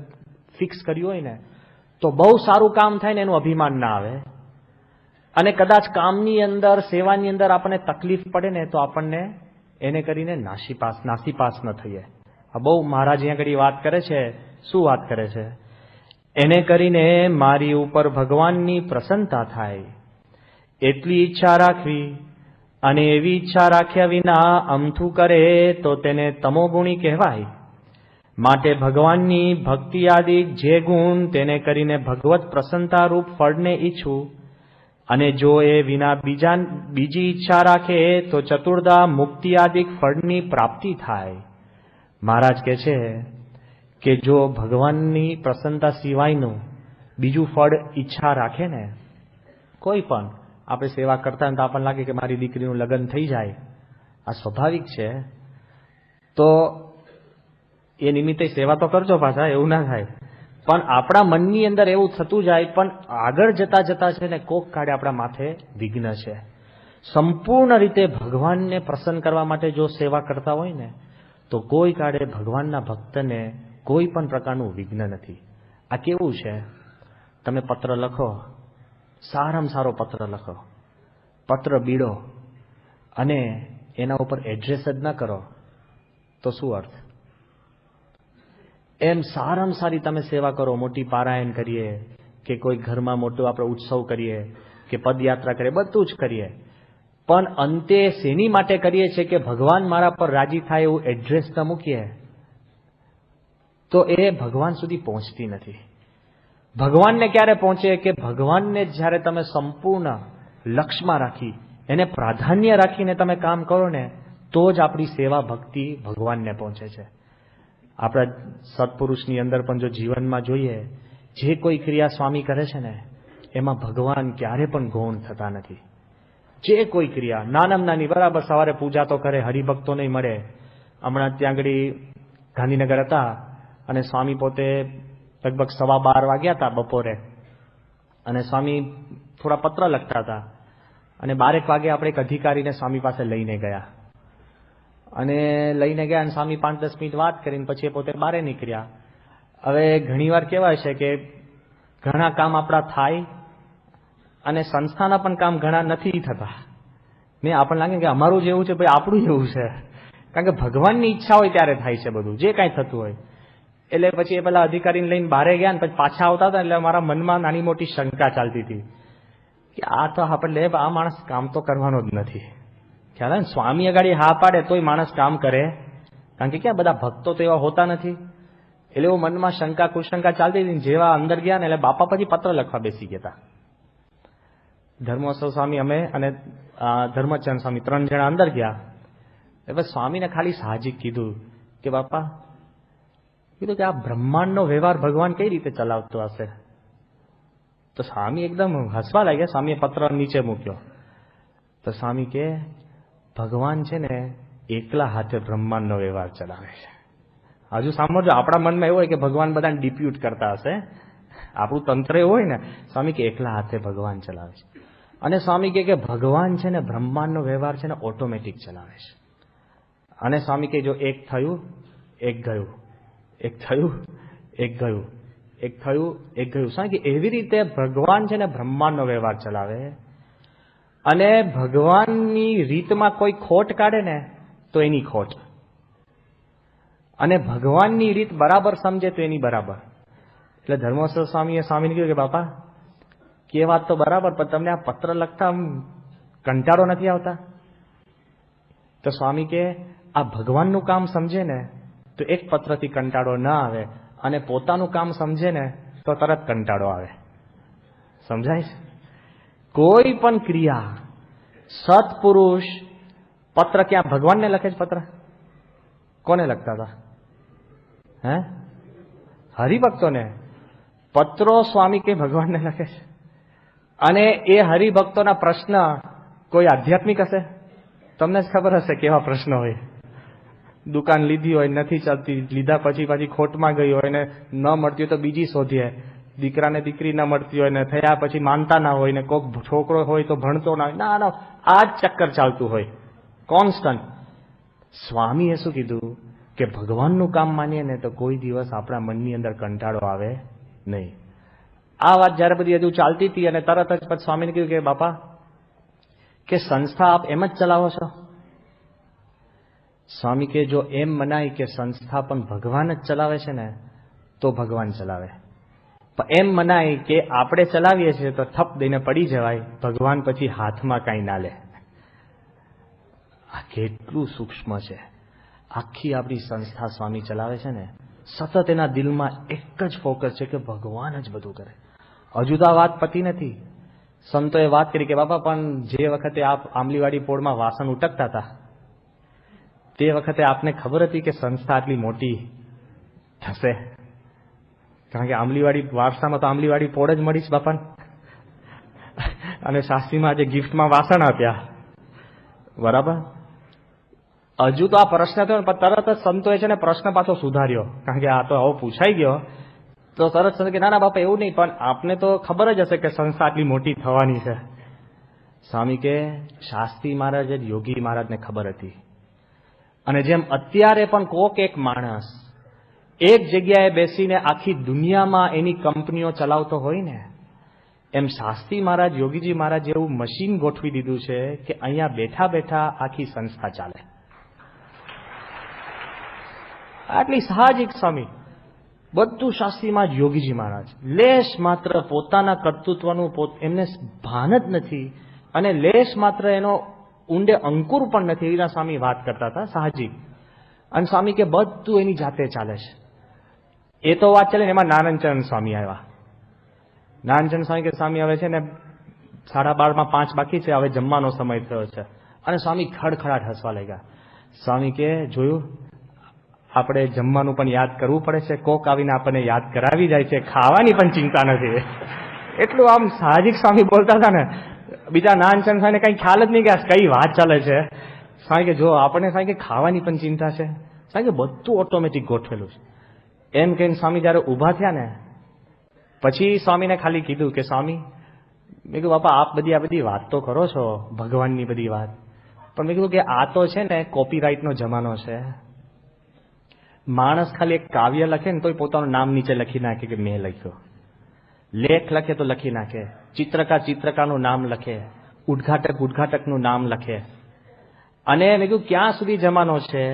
ફિક્સ કર્યું હોય ને તો બહુ સારું કામ થાય ને એનું અભિમાન ના આવે. અને કદાચ કામની અંદર, સેવાની અંદર આપણને તકલીફ પડે ને તો આપણને એને કરીને નાસીપાસ ન થઈએ. આ બહુ મહારાજ અહીંયા આગળ વાત કરે છે. શું વાત કરે છે? એને કરીને મારી ઉપર ભગવાનની પ્રસન્નતા થાય એટલી ઈચ્છા રાખવી, અને એવી ઈચ્છા રાખ્યા વિના અમથું કરે તો તેને તમોગુણી કહેવાય. માટે ભગવાનની ભક્તિ આદિ જે ગુણ તેને કરીને ભગવત પ્રસન્નતા રૂપ ફળને ઈચ્છું, અને જો એ વિના બીજી ઈચ્છા રાખે તો ચતુર્ધા મુક્તિ આદિ ફળની પ્રાપ્તિ થાય. મહારાજ કહે છે કે જો ભગવાનની પ્રસન્નતા સિવાયનું બીજું ફળ ઈચ્છા રાખે ને, કોઈ પણ આપણે સેવા કરતા હોય તો આપણને લાગે કે મારી દીકરીનું લગ્ન થઈ જાય, આ સ્વાભાવિક છે, તો એ નિમિત્તે સેવા તો કરજો પાછા, એવું ના થાય. પણ આપણા મનની અંદર એવું થતું જાય, પણ આગળ જતા જતા છે ને કોક કાળે આપણા માથે વિઘ્ન છે. સંપૂર્ણ રીતે ભગવાનને પ્રસન્ન કરવા માટે જો સેવા કરતા હોય ને તો કોઈ કાળે ભગવાનના ભક્તને કોઈ પણ પ્રકારનું વિઘ્ન નથી. આ કેવું છે, તમે પત્ર લખો, સારામાં સારો પત્ર લખો, પત્ર બીડો અને એના ઉપર એડ્રેસ જ ના કરો તો શું અર્થ? એમ સારામાં સારી તમે સેવા કરો, મોટી પારાયણ કરીએ કે કોઈ ઘરમાં મોટો આપણે ઉત્સવ કરીએ કે પદયાત્રા કરીએ, બધું જ કરીએ, પણ અંતે શેની માટે કરીએ છીએ કે ભગવાન મારા પર રાજી થાય એવું એડ્રેસ ન મૂકીએ તો એ ભગવાન સુધી પહોંચતી નથી. ભગવાનને ક્યારે પહોંચે કે ભગવાનને જ્યારે તમે સંપૂર્ણ લક્ષ્યમાં રાખી એને પ્રાધાન્ય રાખીને તમે કામ કરો ને તો જ આપણી સેવા ભક્તિ ભગવાનને પહોંચે છે. આપણા સત્પુરુષની અંદર પણ જો જીવનમાં જોઈએ, જે કોઈ ક્રિયા સ્વામી કરે છે ને એમાં ભગવાન ક્યારે પણ ગૌણ થતા નથી. જે કોઈ ક્રિયા નાનામાં નાની, બરાબર સવારે પૂજા તો કરે, હરિભક્તો નહીં મળે. હમણાં ત્યાં આગળ ગાંધીનગર હતા અને સ્વામી પોતે લગભગ 12:15 વાગ્યા હતા બપોરે, અને સ્વામી થોડા પત્ર લખતા હતા અને 12 વાગે આપણે એક અધિકારીને સ્વામી પાસે લઈને ગયા અને સ્વામી 5-10 મિનિટ વાત કરીને પછી એ પોતે બહાર નીકળ્યા. હવે ઘણીવાર કહેવાય છે કે ઘણા કામ આપણા થાય અને સંસ્થાના પણ કામ ઘણા નથી થતા. ને આપણને લાગે કે અમારું જેવું છે ભાઈ, આપણું જેવું છે, કારણ કે ભગવાનની ઈચ્છા હોય ત્યારે થાય છે બધું, જે કાંઈ થતું હોય. એટલે પછી એ પેલા અધિકારીને લઈને બહાર ગયા ને પછી પાછા આવતા હતા એટલે મારા મનમાં નાની મોટી શંકા ચાલતી હતી કે આ તો આપણે આ માણસ કામ તો કરવાનો જ નથી. ખ્યાલ આવે ને, સ્વામી અગાડી હા પાડે તોય માણસ કામ કરે, કારણ કે ક્યાં બધા ભક્તો તો એવા હોતા નથી. એટલે એવું મનમાં શંકા કુશંકા ચાલતી હતી. જેવા અંદર ગયા ને એટલે બાપા પછી પત્ર લખવા બેસી ગયા હતા. ધર્મોત્સવ સ્વામી, અમે અને ધર્મચંદ સ્વામી 3 જણા અંદર ગયા. એટલે સ્વામીને ખાલી સાહજિક કીધું કે બાપા, કીધું કે આ બ્રહ્માંડનો વ્યવહાર ભગવાન કઈ રીતે ચલાવતો હશે? તો સ્વામી એકદમ હસવા લાગ્યા. સ્વામીએ પત્ર નીચે મૂક્યો તો સ્વામી કે ભગવાન છે ને એકલા હાથે બ્રહ્માંડનો વ્યવહાર ચલાવે છે. હજુ સાંભળજો, આપણા મનમાં એવું હોય કે ભગવાન બધાને ડિપ્યુટ કરતા હશે, આપણું તંત્ર એવું હોય ને. સ્વામી કે એકલા હાથે ભગવાન ચલાવે છે. અને સ્વામી કે ભગવાન છે ને બ્રહ્માંડનો વ્યવહાર છે ને ઓટોમેટિક ચલાવે છે. અને સ્વામી કે જો એક થયું એક ગયું, એક થયું એક ગયું, એક થયું એક ગયું. સ્વામી કે એવી રીતે ભગવાન છે ને બ્રહ્માંડનો વ્યવહાર ચલાવે. અને ભગવાનની રીતમાં કોઈ ખોટ કાઢે ને તો એની ખોટ, અને ભગવાનની રીત બરાબર સમજે તો એની બરાબર. એટલે ધર્મોત્સવ સ્વામીએ સ્વામીને કહ્યું કે બાપા, કે વાત તો બરાબર, પણ તમને આ પત્ર લખતા કંટાળો નથી આવતા? તો સ્વામી કે આ ભગવાનનું કામ સમજે ને તો એક પત્રથી કંટાળો ના આવે, અને પોતાનું કામ સમજે ને તો તરત કંટાળો આવે. સમજાય છે? કોઈ પણ ક્રિયા સત્પુરુષ પત્ર ક્યાં ભગવાનને લખે છે? પત્ર કોને લખતા હતા? હે? હરિભક્તોને. પત્રો સ્વામી કે ભગવાનને લખે છે. અને એ હરિભક્તોના પ્રશ્ન કોઈ આધ્યાત્મિક હશે? તમને જ ખબર હશે કેવા પ્રશ્ન હોય. દુકાન લીધી હોય, નથી ચાલતી, લીધા પછી પાછી ખોટમાં ગઈ હોય ને ન મળતી હોય તો બીજી શોધીએ, દીકરાને દીકરી ન મળતી હોય ને થયા પછી માનતા ના હોય ને કોઈક છોકરો હોય તો ભણતો ના હોય, ના આ જ ચક્કર ચાલતું હોય કોન્સ્ટન્ટ. સ્વામીએ શું કીધું કે ભગવાનનું કામ માનીએ ને તો કોઈ દિવસ આપણા મનની અંદર કંટાળો આવે નહીં. આ વાત જયારે બધી હજુ ચાલતી હતી અને તરત જ પછી સ્વામીને કહ્યું કે બાપા, કે સંસ્થા આપ એમ જ ચલાવો છો? સ્વામી કે જો એમ મનાય કે સંસ્થા પણ ભગવાન જ ચલાવે છે ને તો ભગવાન ચલાવે. પણ એમ મનાય કે આપણે ચલાવીએ છીએ તો થપ દઈને પડી જવાય, ભગવાન પછી હાથમાં કાંઈ ના લે. આ કેટલું સૂક્ષ્મ છે. આખી આપણી સંસ્થા સ્વામી ચલાવે છે ને, સતત એના દિલમાં એક જ ફોકસ છે કે ભગવાન જ બધું કરે. હજુ તો આ વાત પતી નથી. સંતોએ વાત કરી કે બાપા, પણ જે વખતે આપ આંબલીવાડી પોળમાં વાસણ ઉટકતા હતા તે વખતે આપને ખબર હતી કે સંસ્થા આટલી મોટી થશે? કારણ કે આંબલીવાડી વારસામાં તો આંબલીવાડી પોળ જ મળીશ બાપાને, અને શાસ્ત્રીમાં આજે ગિફ્ટમાં વાસણ આપ્યા, બરાબર. હજુ તો આ પ્રશ્ન થયો પણ તરત જ સંતોએ છે ને પ્રશ્ન પાછો સુધાર્યો, કારણ કે આ તો આવો પૂછાઈ ગયો તો તરત સંતો કે ના ના બાપા એવું નહીં, પણ આપને તો ખબર જ હશે કે સંસ્થા આટલી મોટી થવાની છે. સ્વામી કે શાસ્ત્રી મહારાજ જ યોગી મહારાજને ખબર હતી. અને જેમ અત્યારે પણ કોક એક માણસ એક જગ્યાએ બેસીને આખી દુનિયામાં એની કંપનીઓ ચલાવતો હોય ને, એમ શાસ્ત્રી મહારાજ યોગીજી મહારાજ એવું મશીન ગોઠવી દીધું છે કે અહીંયા બેઠા બેઠા આખી સંસ્થા ચાલે. આટલી સાહજિક સ્વામી, બધું શાસ્ત્રીમાં જ યોગીજી મહારાજ, લેશ માત્ર પોતાના કર્તૃત્વનું એમને ભાન જ નથી અને લેશ માત્ર એનો ઊંડે અંકુર પણ નથી. એના સ્વામી વાત કરતા હતા સાહજિક. અને સ્વામી કે બધું એની જાતે ચાલે છે. એ તો વાત ચાલે ને, એમાં નાનંદચંદ સ્વામી આવ્યા. નાનંદચંદ સ્વામી કે સ્વામી હવે છે ને 12:30 5 બાકી છે, હવે જમવાનો સમય થયો છે. અને સ્વામી ખડખડાટ હસવા લાગ્યા. સ્વામી કે જોયું, આપણે જમવાનું પણ યાદ કરવું પડે છે, કોક આવીને આપણને યાદ કરાવી જાય છે, ખાવાની પણ ચિંતા નથી. એટલું આમ સાહજિક સ્વામી બોલતા હતા ને, બીજા નાનચંદ સ્વામીને કઈ ખ્યાલ જ નહીં કે કઈ વાત ચાલે છે. સ્વામી કે જો આપણને સ્વામી કે ખાવાની પણ ચિંતા છે, સ્વામી કે બધું ઓટોમેટિક ગોઠવેલું છે. એમ કહીને સ્વામી જયારે ઉભા થયા ને, પછી સ્વામીને ખાલી કીધું કે સ્વામી, મેં કીધું બાપા આપ આ બધી વાત તો કરો છો, ભગવાનની બધી વાત, પણ મેં કીધું કે આ તો છે ને કોપીરાઇટનો જમાનો છે. માણસ ખાલી એક કાવ્ય લખે ને તોય પોતાનું નામ નીચે લખી નાખે કે મેં લખ્યો. લેખ લખે તો લખી નાખે, ચિત્રકારનું નામ લખે, ઉદ્ઘાટકનું નામ લખે. અને મેં કીધું ક્યાં સુધી જમાનો છે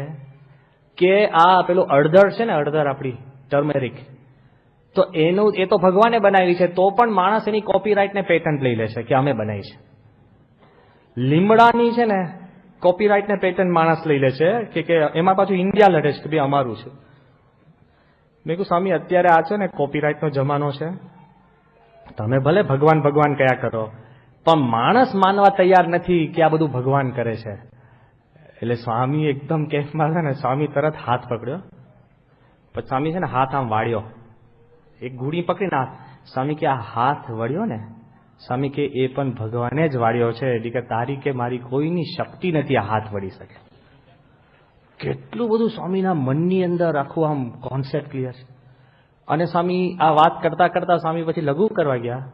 કે આ પેલું અડધર છે ને, અડધર આપણી ટર્મેરિક, તો એ તો ભગવાને બનાવી છે, તો પણ માણસ એની કોપીરાઇટને પેટન્ટ લઈ લે છે કે અમે બનાવી છે. લીમડાની છે ને કોપીરાઇટને પેટન્ટ માણસ લઈ લે છે કે એમાં પાછું ઇન્ડિયા લડે છે કે ભાઈ અમારું છે. મેં કહ્યું સ્વામી અત્યારે આ છે ને કોપીરાઇટનો જમાનો છે, તમે ભલે ભગવાન ભગવાન કયા કરો, પણ માણસ માનવા તૈયાર નથી કે આ બધું ભગવાન કરે છે. એટલે સ્વામી એકદમ કેફમાં છે ને, સ્વામી તરત હાથ પકડ્યો. પછી સ્વામી છે ને હાથ આમ વાળ્યો, એક ઘૂડી પકડીને સ્વામી કે આ હાથ વળ્યો ને, સ્વામી કે એ પણ ભગવાને જ વાળ્યો છે, એટલે કે તારી કે મારી કોઈની શક્તિ નથી આ હાથ વળી શકે. કેટલું બધું સ્વામીના મનની અંદર આખું આમ કોન્સેપ્ટ ક્લિયર છે. અને સ્વામી આ વાત કરતા કરતા સ્વામી પછી લઘુ કરવા ગયા.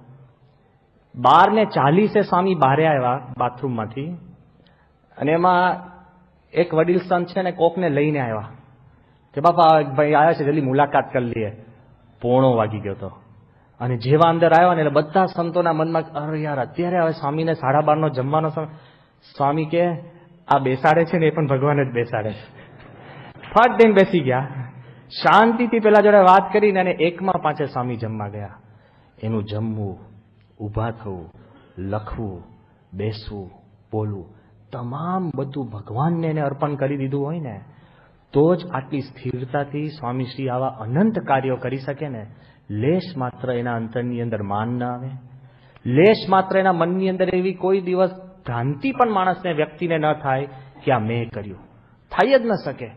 12:40 સ્વામી બહારે આવ્યા બાથરૂમમાંથી, અને એમાં એક વડીલ સંત છે ને કોકને લઈને આવ્યા કે બાપા ભાઈ આવ્યા છે, જલ્દી મુલાકાત કરી લઈએ. 1:15 વાગી ગયો હતો. અને જેવા અંદર આવ્યા ને એટલે બધા સંતોના મનમાં અરે યાર અત્યારે હવે સ્વામીને 12:30 જમવાનો સમય. સ્વામી કે આ બેસાડે છે ને એ પણ ભગવાન જ બેસાડે છે. ફટ દઈને બેસી ગયા, શાંતિથી પેલા જોડે વાત કરીને અને 1:05 સ્વામી જમવા ગયા. એનું જમવું, ઊભા થવું, લખવું, બેસવું, બોલવું, તમામ બધું ભગવાનને એને અર્પણ કરી દીધું હોય ને, તો જ આટલી સ્થિરતાથી સ્વામીશ્રી આવા અનંત કાર્યો કરી શકે ને. લેશ માત્ર એના અંતરની અંદર માન ના આવે, લેશ માત્ર એના મનની અંદર એવી કોઈ દિવસ ભ્રાંતિ પણ માણસને વ્યક્તિને ન થાય કે આ મેં કર્યું, થઈ જ ન શકે.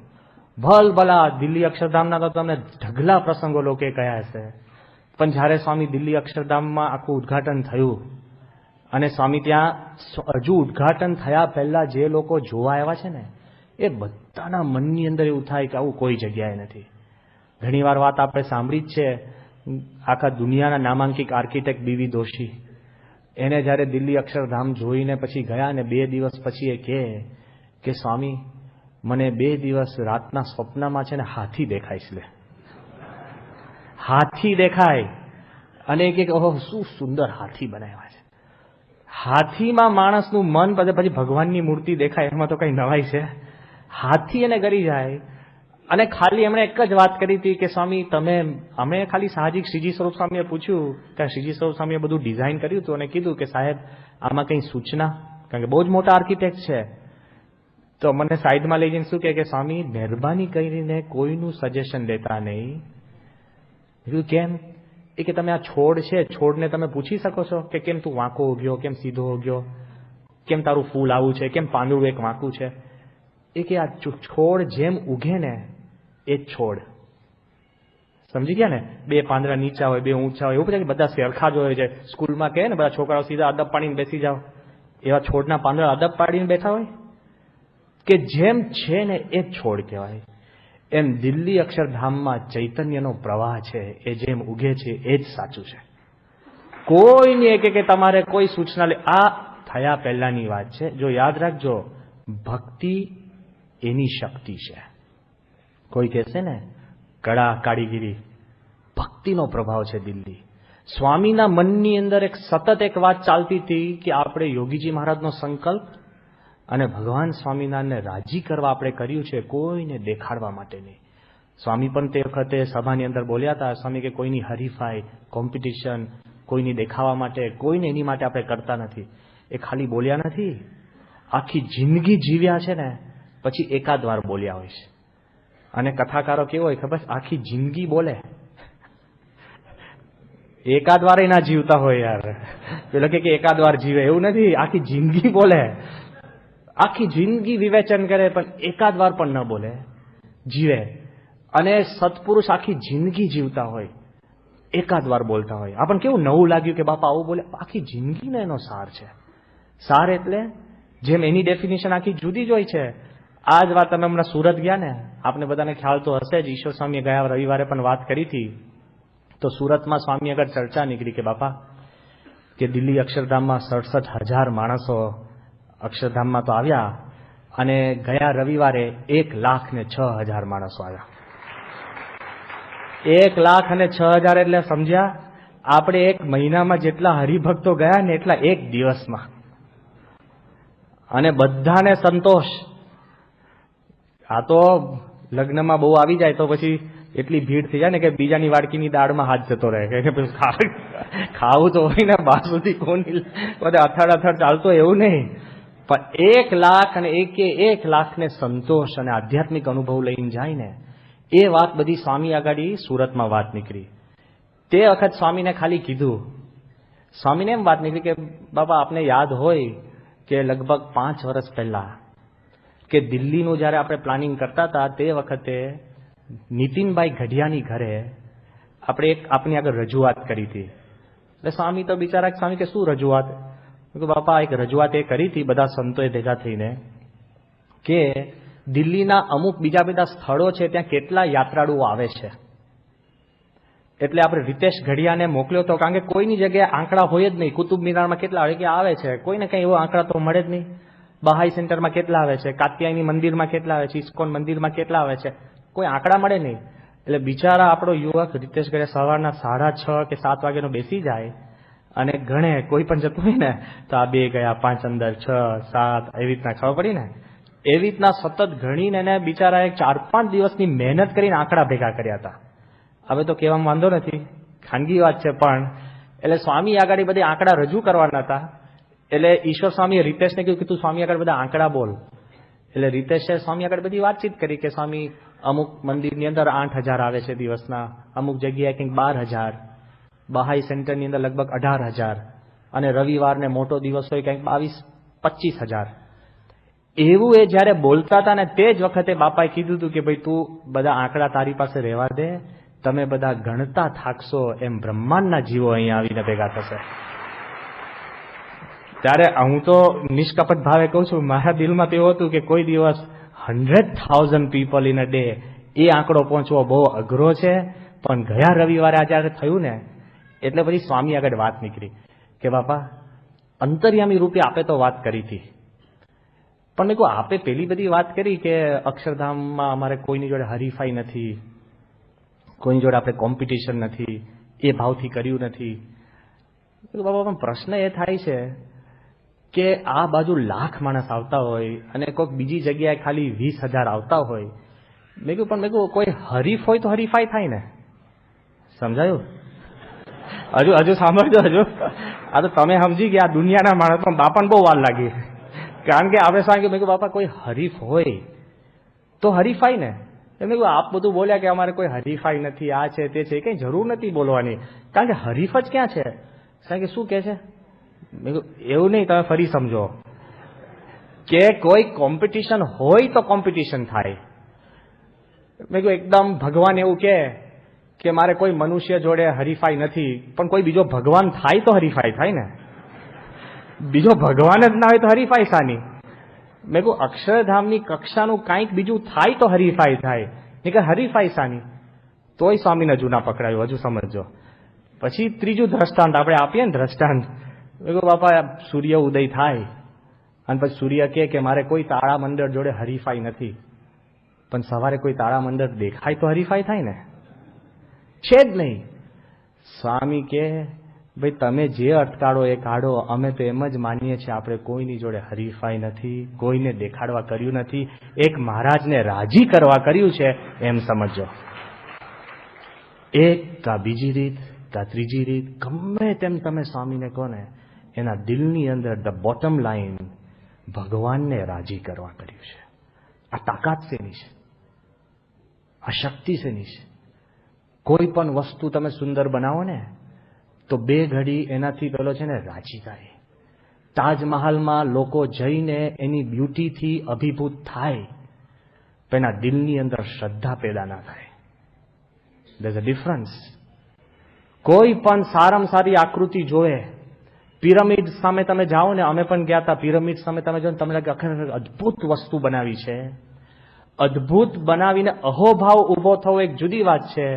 ભલા દિલ્હી અક્ષરધામના તો તમને ઢગલા પ્રસંગો લોકોએ કયા હશે, પણ જ્યારે સ્વામી દિલ્હી અક્ષરધામમાં આખું ઉદ્ઘાટન થયું અને સ્વામી ત્યાં હજુ ઉદ્ઘાટન થયા પહેલા જે લોકો જોવા આવ્યા છે ને, એ બધાના મનની અંદર એવું થાય કે આવું કોઈ જગ્યાએ નથી. ઘણીવાર વાત આપણે સાંભળી જ છે, આખા દુનિયાના નામાંકિત આર્કિટેક્ટ બીવી દોશી, એને જ્યારે દિલ્હી અક્ષરધામ જોઈને પછી ગયા ને 2 દિવસ પછી એ કહે કે સ્વામી મને 2 દિવસ રાતના સ્વપ્નમાં છે ને હાથી દેખાય છે, હાથી દેખાય. અને કે ઓહો શું સુંદર હાથી બનાવ્યા છે. હાથીમાં માણસનું મન પછી ભગવાનની મૂર્તિ દેખાય, એમાં તો કઈ નવાઈ છે. હાથી એને ગરી જાય. અને ખાલી એમણે એક જ વાત કરી હતી કે સ્વામી તમે, અમે ખાલી સાહજિક શ્રીજી સ્વરૂપ સ્વામીએ પૂછ્યું કે શ્રીજી સ્વરૂપ સ્વામીએ બધું ડિઝાઇન કર્યું હતું અને કીધું કે સાહેબ આમાં કઈ સૂચના, કારણ કે બહુ જ મોટા આર્કિટેક્ટ છે. તો મને સાઈડમાં લઈ જઈને શું કે સ્વામી મહેરબાની કરીને કોઈનું સજેશન લેતા નહીં. કેમ? એ કે તમે આ છોડ છે, છોડને તમે પૂછી શકો છો કે કેમ તું વાંકો ઉગ્યો, કેમ સીધો ઉગ્યો, કેમ તારું ફૂલ આવું છે, કેમ પાંદડું એક વાંકું છે. એ કે આ છોડ જેમ ઉગે ને એ જ છોડ, સમજી ગયા ને? 2 પાંદડા નીચા હોય, 2 ઊંચા હોય, એવું પછી બધા સરખા જ હોય છે. સ્કૂલમાં કહે ને બધા છોકરાઓ સીધા અદબ પાડીને બેસી જાઓ, એવા છોડના પાંદડા અદબ પાડીને બેઠા હોય કે જેમ છે ને એ જ છોડ કહેવાય. એમ દિલ્હી અક્ષરધામમાં ચૈતન્યનો પ્રવાહ છે, એ જેમ ઉગે છે એ જ સાચું છે. કોઈની કે તમારે કોઈ સૂચના લે. આ થયા પહેલાની વાત છે. જો યાદ રાખજો, ભક્તિ એની શક્તિ છે. કોઈ કહેશે ને કળા કારીગીરી, ભક્તિનો પ્રભાવ છે દિલ્હી. સ્વામીના મનની અંદર સતત એક વાત ચાલતી હતી કે આપણે યોગીજી મહારાજનો સંકલ્પ અને ભગવાન સ્વામિનારાયણને રાજી કરવા આપણે કર્યું છે, કોઈને દેખાડવા માટે નહીં. સ્વામી પણ તે વખતે સભાની અંદર બોલ્યા હતા, સ્વામી કે કોઈની હરીફાઈ, કોમ્પિટિશન, કોઈની દેખાવા માટે, કોઈને એની માટે આપણે કરતા નથી. એ ખાલી બોલ્યા નથી, આખી જિંદગી જીવ્યા છે ને પછી એકાદ વાર બોલ્યા હોય છે. અને કથાકારો કેવો હોય ખબર, આખી જિંદગી બોલે, એકાદ વાર ના જીવતા હોય યાર. પેલો કે એકાદ વાર જીવે, એવું નથી, આખી જિંદગી બોલે, આખી જિંદગી વિવેચન કરે, પણ એકાદ વાર પણ ન બોલે, જીવે. અને સત્પુરુષ આખી જિંદગી જીવતા હોય, એકાદ વાર બોલતા હોય. આપણને કેવું નવું લાગ્યું કે બાપા આવું બોલે, આખી જિંદગીનો એનો સાર છે. સાર એટલે જેમ એની ડેફિનેશન આખી જુદી જ હોય છે. આ જ વાત તમે હમણાં સુરત ગયા ને, આપને બધાને ખ્યાલ તો હશે જ, ઈશ્વર સ્વામીએ ગયા રવિવારે પણ વાત કરી હતી. તો સુરતમાં સ્વામી આગળ ચર્ચા નીકળી કે બાપા કે દિલ્હી અક્ષરધામમાં 67,000 માણસો અક્ષરધામમાં તો આવ્યા, અને ગયા રવિવારે 1,06,000 માણસો આવ્યા. 1,06,000 એટલે સમજ્યા, આપણે એક મહિનામાં જેટલા હરિભક્તો ગયા ને એટલા એક દિવસમાં, અને બધાને સંતોષ. આ તો લગ્નમાં બહુ આવી જાય તો પછી એટલી ભીડ થઈ જાય ને કે બીજાની વાડકીની દાળમાં હાથ જતો રહે, કે ખાવું તો હોય ને, બાસુથી કોની બધે અથડ ચાલતો એવું નહીં. પણ 1,00,000 અને 1,00,000 સંતોષ અને આધ્યાત્મિક અનુભવ લઈને જાય ને, એ વાત બધી સ્વામી આગળ સુરતમાં વાત નીકળી. તે વખત સ્વામીને ખાલી કીધું, સ્વામીને એમ વાત નીકળી કે બાબા આપને યાદ હોય કે લગભગ 5 વર્ષ પહેલા કે દિલ્હીનું જયારે આપણે પ્લાનિંગ કરતા હતા, તે વખતે નીતિનભાઈ ગઢિયાની ઘરે આપણે એક આપની આગળ રજૂઆત કરી હતી. એટલે સ્વામી તો બિચારા, સ્વામી કે શું રજૂઆત? બાપા એક રજૂઆત એ કરી હતી બધા સંતોએ ભેગા થઈને કે દિલ્હીના અમુક બીજા બધા સ્થળો છે ત્યાં કેટલા યાત્રાળુઓ આવે છે. એટલે આપણે રીતેશ ઘડિયાને મોકલ્યો હતો, કારણ કે કોઈની જગ્યાએ આંકડા હોય જ નહીં. કુતુબ મિનારમાં કેટલા આવે છે, કોઈને કઈ એવો આંકડા તો મળે જ નહીં. બહાઈ સેન્ટરમાં કેટલા આવે છે, કાત્યાયની મંદિરમાં કેટલા આવે છે, ઇસ્કોન મંદિરમાં કેટલા આવે છે, કોઈ આંકડા મળે નહીં. એટલે બિચારા આપણો યુવક રીતેશ ઘડિયા સવારના 6:30 કે 7 વાગ્યાનો બેસી જાય અને ગણે, કોઈ પણ જતું હોય ને તો આ 2 ગયા, 5 અંદર, 6, 7, એવી રીતના ખબર પડી ને, એવી રીતના સતત ગણીને એને બિચારાએ 4-5 દિવસની મહેનત કરીને આંકડા ભેગા કર્યા હતા. હવે તો કહેવામાં વાંધો નથી, ખાનગી વાત છે, પણ એટલે સ્વામી આગળ બધી આંકડા રજૂ કરવાના હતા. એટલે ઈશ્વર સ્વામીએ રીતેશને કહ્યું કે તું સ્વામી આગળ બધા આંકડા બોલ. એટલે રીતેશે સ્વામી આગળ બધી વાતચીત કરી કે સ્વામી અમુક મંદિરની અંદર 8,000 આવે છે દિવસના, અમુક જગ્યાએ કંઈક 12,000, બહાઈ સેન્ટરની અંદર લગભગ 18,000, અને રવિવારને મોટો દિવસ હોય કંઈક 22-25,000. એવું એ જયારે બોલતા હતા ને તે જ વખતે બાપાએ કીધું હતું કે ભાઈ તું બધા આંકડા તારી પાસે રહેવા દે, તમે બધા ગણતા થાકશો એમ બ્રહ્માંડના જીવો અહીંયા આવીને ભેગા થશે. ત્યારે હું તો નિષ્કપટ ભાવે કહું છું, મારા દિલમાં તો એવું હતું કે કોઈ દિવસ 100,000 પીપલ ઇન અ ડે, એ આંકડો પહોંચવો બહુ અઘરો છે. પણ ગયા રવિવારે આ જયારે થયું ને, એટલે પછી સ્વામી આગળ વાત નીકળી કે બાપા અંતર્યામી રૂપે આપે તો વાત કરી હતી, પણ મેં કહું આપે પેલી બધી વાત કરી કે અક્ષરધામમાં અમારે કોઈની જોડે હરીફાઈ નથી, કોઈની જોડે આપણે કોમ્પિટિશન નથી, એ ભાવથી કર્યું નથી. બાબા પણ પ્રશ્ન એ થાય છે કે આ બાજુ 1,00,000 માણસ આવતા હોય અને કોઈક બીજી જગ્યાએ ખાલી 20,000 આવતા હોય. મેં કહ્યું કોઈ હરીફ હોય તો હરીફાઈ થાય ને, સમજાયું? હજુ સાંભળજો, હજુ આ તો તમે સમજી ગયા દુનિયાના માણસ, પણ બાપાને બહુ વાર લાગી, કારણ કે આપણે સાંભળ્યું. મેં કહ્યું બાપા કોઈ હરીફ હોય તો હરીફાઈ ને. મેં કહ્યું આપ બધું બોલ્યા કે અમારે કોઈ હરીફાઈ નથી, આ છે તે છે, કઈ જરૂર નથી બોલવાની, કારણ કે હરીફ જ ક્યાં છે. સાહેબ કે શું કે છે? મેં કહ્યું એવું નહીં, તમે ફરી સમજો કે કોઈ કોમ્પિટિશન હોય તો કોમ્પિટિશન થાય. મેં કહ્યું એકદમ ભગવાન એવું કે મારે કોઈ મનુષ્ય જોડે હરીફાઈ નથી, પણ કોઈ બીજો ભગવાન થાય તો હરીફાઈ થાય ને, બીજો ભગવાન જ ના હોય તો હરીફાઈ શાની? મેં કહું અક્ષરધામની કક્ષાનું કાંઈક બીજું થાય તો હરીફાઈ થાય, નહીં કે હરીફાઈ શાની? તોય સ્વામીને જૂના પકડાયું. હજુ સમજો. પછી ત્રીજું દ્રષ્ટાંત આપણે આપીએ ને, દ્રષ્ટાંત બાપા સૂર્ય ઉદય થાય અને પછી સૂર્ય કહે કે મારે કોઈ તારા મંડળ જોડે હરીફાઈ નથી, પણ સવારે કોઈ તારા મંડળ દેખાય તો હરીફાઈ થાય ને, છે જ નહીં. સ્વામી કે ભાઈ તમે જે અટકાળો એ કાઢો, અમે તો એમ જ માનીએ છીએ આપણે કોઈની જોડે હરીફાઈ નથી, કોઈને દેખાડવા કર્યું નથી, એક મહારાજને રાજી કરવા કર્યું છે એમ સમજો. એક કા બીજી રીત કા ત્રીજી રીત ગમે તેમ તમે સ્વામીને કહો ને, એના દિલની અંદર ધ બોટમ લાઈન ભગવાનને રાજી કરવા કર્યું છે. આ તાકાત શેની છે? આ શક્તિ શેની છે? કોઈ પણ વસ્તુ તમે સુંદર બનાવો ને તો બે ઘડી એનાથી પેલો છે ને રાજી થાય. તાજમહાલમાં લોકો જઈને એની બ્યુટીથી અભિભૂત થાય, પણ એના દિલની અંદર શ્રદ્ધા પેદા ના થાય. There's a difference. કોઈ પણ સારામાં સારી આકૃતિ જોવે, પિરામિડ સામે તમે જાઓ ને, અમે પણ ગયા હતા, પિરામિડ સામે તમે જો ને તમને લાગે આખરે અદભુત વસ્તુ બનાવી છે. અદભુત બનાવીને અહોભાવ ઉભો થવો એક જુદી વાત છે,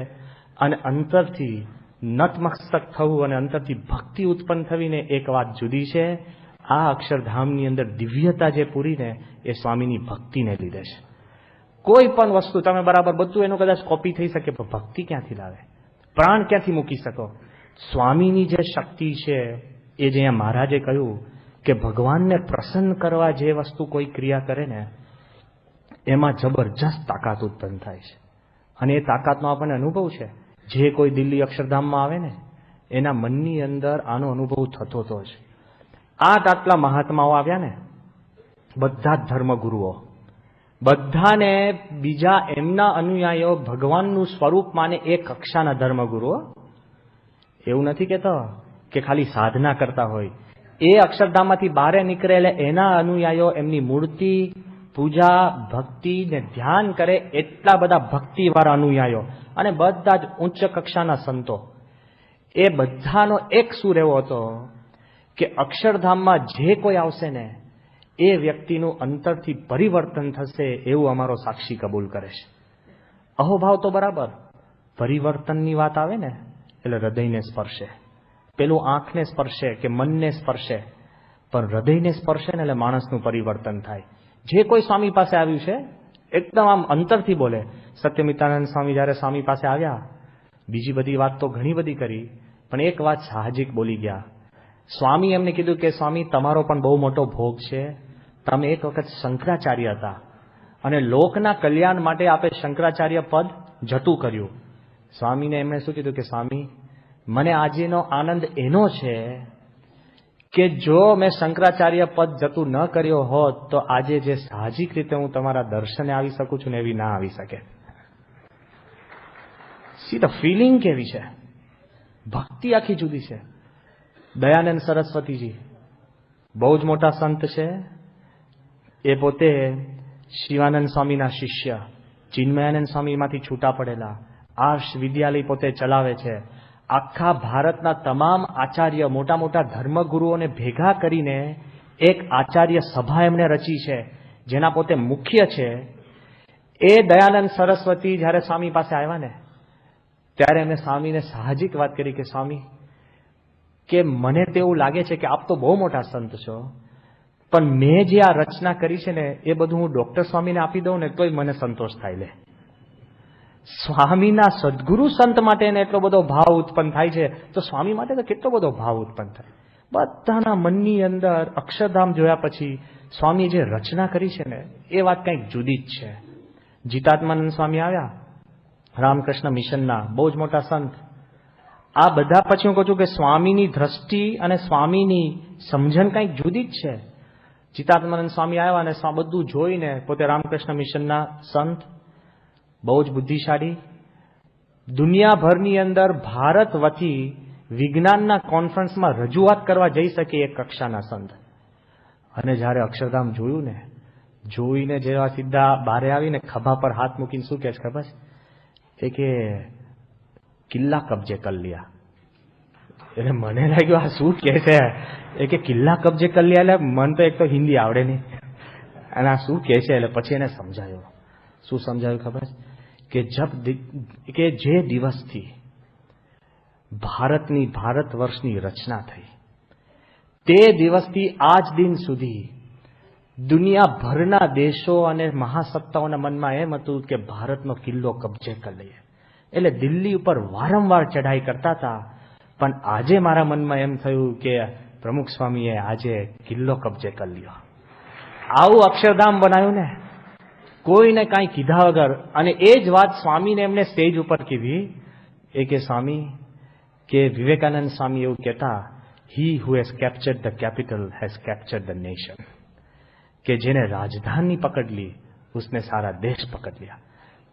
અને અંતરથી નતમસ્તક થવું અને અંતરથી ભક્તિ ઉત્પન્ન થવીને એક વાત જુદી છે. આ અક્ષરધામની અંદર દિવ્યતા જે પૂરીને એ સ્વામીની ભક્તિને લીધે છે. કોઈ પણ વસ્તુ તમે બરાબર બધું એનું કદાચ કોપી થઈ શકે, પણ ભક્તિ ક્યાંથી લાવે? પ્રાણ ક્યાંથી મૂકી શકો? સ્વામીની જે શક્તિ છે એ જે અહીંયા મહારાજે કહ્યું કે ભગવાનને પ્રસન્ન કરવા જે વસ્તુ કોઈ ક્રિયા કરે ને એમાં જબરજસ્ત તાકાત ઉત્પન્ન થાય છે. અને એ તાકાતનો આપણને અનુભવ છે. જે કોઈ દિલ્હી અક્ષરધામમાં આવે ને એના મનની અંદર આનો અનુભવ થતો હતો જ. આટલા મહાત્માઓ આવ્યા ને, બધા જ ધર્મગુરુઓ, બધાને બીજા એમના અનુયાયીઓ ભગવાનનું સ્વરૂપ માને એ કક્ષાના ધર્મગુરુઓ. એવું નથી કહેતો કે ખાલી સાધના કરતા હોય. એ અક્ષરધામમાંથી બહાર નીકળે એટલે એના અનુયાયીઓ એમની મૂર્તિ પૂજા ભક્તિ ને ધ્યાન કરે, એટલા બધા ભક્તિવાળા અનુયાયીઓ અને બધા જ ઉચ્ચ કક્ષાના સંતો. એ બધાનો એક સૂર એવો હતો કે અક્ષરધામમાં જે કોઈ આવશે ને એ વ્યક્તિનું અંતરથી પરિવર્તન થશે, એવું અમારો સાક્ષી કબૂલ કરે છે. અહોભાવ તો બરાબર, પરિવર્તનની વાત આવે ને એટલે હૃદયને સ્પર્શે. પેલું આંખને સ્પર્શે કે મનને સ્પર્શે, પણ હૃદયને સ્પર્શે ને એટલે માણસનું પરિવર્તન થાય. જે કોઈ સ્વામી પાસે આવ્યું છે એકદમ આમ અંતરથી બોલે. સત્યમિતાનંદ સ્વામી જયારે સ્વામી પાસે આવ્યા, બીજી બધી વાત તો ઘણી બધી કરી, પણ એક વાત સાહજિક બોલી ગયા. સ્વામી એમને કીધું કે સ્વામી તમારો પણ બહુ મોટો ભોગ છે. તમે એક વખત શંકરાચાર્ય હતા અને લોકના કલ્યાણ માટે આપે શંકરાચાર્ય પદ જતું કર્યું. સ્વામીને એમણે શું કીધું કે સ્વામી મને આજેનો આનંદ એનો છે કે જો મેં શંકરાચાર્ય પદ જતું ન કર્યો હોત તો આજે જે સાહજિક રીતે હું તમારા દર્શને આવી શકું છું ને એવી ના આવી શકે. સી ધ ફિલિંગ કેવી છે, ભક્તિ આખી જુદી છે. દયાનંદ સરસ્વતીજી બહુ જ મોટા સંત છે. એ પોતે શિવાનંદ સ્વામીના શિષ્ય, ચિન્મયાનંદ સ્વામીમાંથી છૂટા પડેલા. આર્ષ વિદ્યાલય પોતે ચલાવે છે. આખા ભારતના તમામ આચાર્ય, મોટા મોટા ધર્મગુરુઓને ભેગા કરીને એક આચાર્ય સભા એમણે રચી છે, જેના પોતે મુખ્ય છે. એ દયાનંદ સરસ્વતી જ્યારે સ્વામી પાસે આવ્યા ને ત્યારે એમણે સ્વામીને સાહજિક વાત કરી કે સ્વામી કે મને તો એવું લાગે છે કે આપ તો બહુ મોટા સંત છો, પણ મેં જે આ રચના કરી છે ને એ બધું હું ડોક્ટર સ્વામીને આપી દઉં ને તોય મને સંતોષ થાય. લે સ્વામીના સદગુરુ સંત માટે એને એટલો બધો ભાવ ઉત્પન્ન થાય છે, તો સ્વામી માટે તો કેટલો બધો ભાવ ઉત્પન્ન થાય. બધાના મનની અંદર અક્ષરધામ જોયા પછી સ્વામી જે રચના કરી છે ને એ વાત કંઈક જુદી જ છે. જીતાત્માનંદ સ્વામી આવ્યા, રામકૃષ્ણ મિશનના બહુ જ મોટા સંત. આ બધા પછી હું કહું છું કે સ્વામીની દ્રષ્ટિ અને સ્વામીની સમજણ કંઈક જુદી જ છે. જીતાત્માનંદ સ્વામી આવ્યા અને બધું જોઈને પોતે રામકૃષ્ણ મિશનના સંત, બહુ જ બુદ્ધિશાળી, દુનિયાભરની અંદર ભારત વતી વિજ્ઞાનના કોન્ફરન્સમાં રજૂઆત કરવા જઈ શકે એ કક્ષાના સંત. અને જ્યારે અક્ષરધામ જોયું ને, જોઈને જેવા સીધા બારે આવીને ખભા પર હાથ મૂકીને શું કહે છે ખબર છે? એ કે કિલ્લા કબજે કર લિયા. એટલે મને લાગ્યું આ શું કહે છે? એ કે કિલ્લા કબજે કર લિયા એટલે મને તો એક તો હિન્દી આવડે નહીં અને આ શું કહે છે. એટલે પછી એને સમજાયું. શું સમજાયું ખબર છે? કે જે દિવસથી ભારત વર્ષની રચના થઈ તે દિવસથી આજ દિન સુધી દુનિયાભરના દેશો અને મહાસત્તાઓના મનમાં એમ હતું કે ભારતનો કિલ્લો કબજે કરી લઈએ. એટલે દિલ્હી ઉપર વારંવાર ચઢાઈ કરતા હતા. પણ આજે મારા મનમાં એમ થયું કે પ્રમુખ સ્વામીએ આજે કિલ્લો કબજે કરી લીધો. આવું અક્ષરધામ બનાવ્યું ને, કોઈને કાંઈ કીધા વગર. અને એ જ વાત સ્વામીને એમને સ્ટેજ ઉપર કીધી. એ કે સ્વામી, કે વિવેકાનંદ સ્વામી એવું કહેતા, he who has captured the capital has captured the nation. કે જેને રાજધાની પકડ લી उसने सारा देश पकड़ लिया.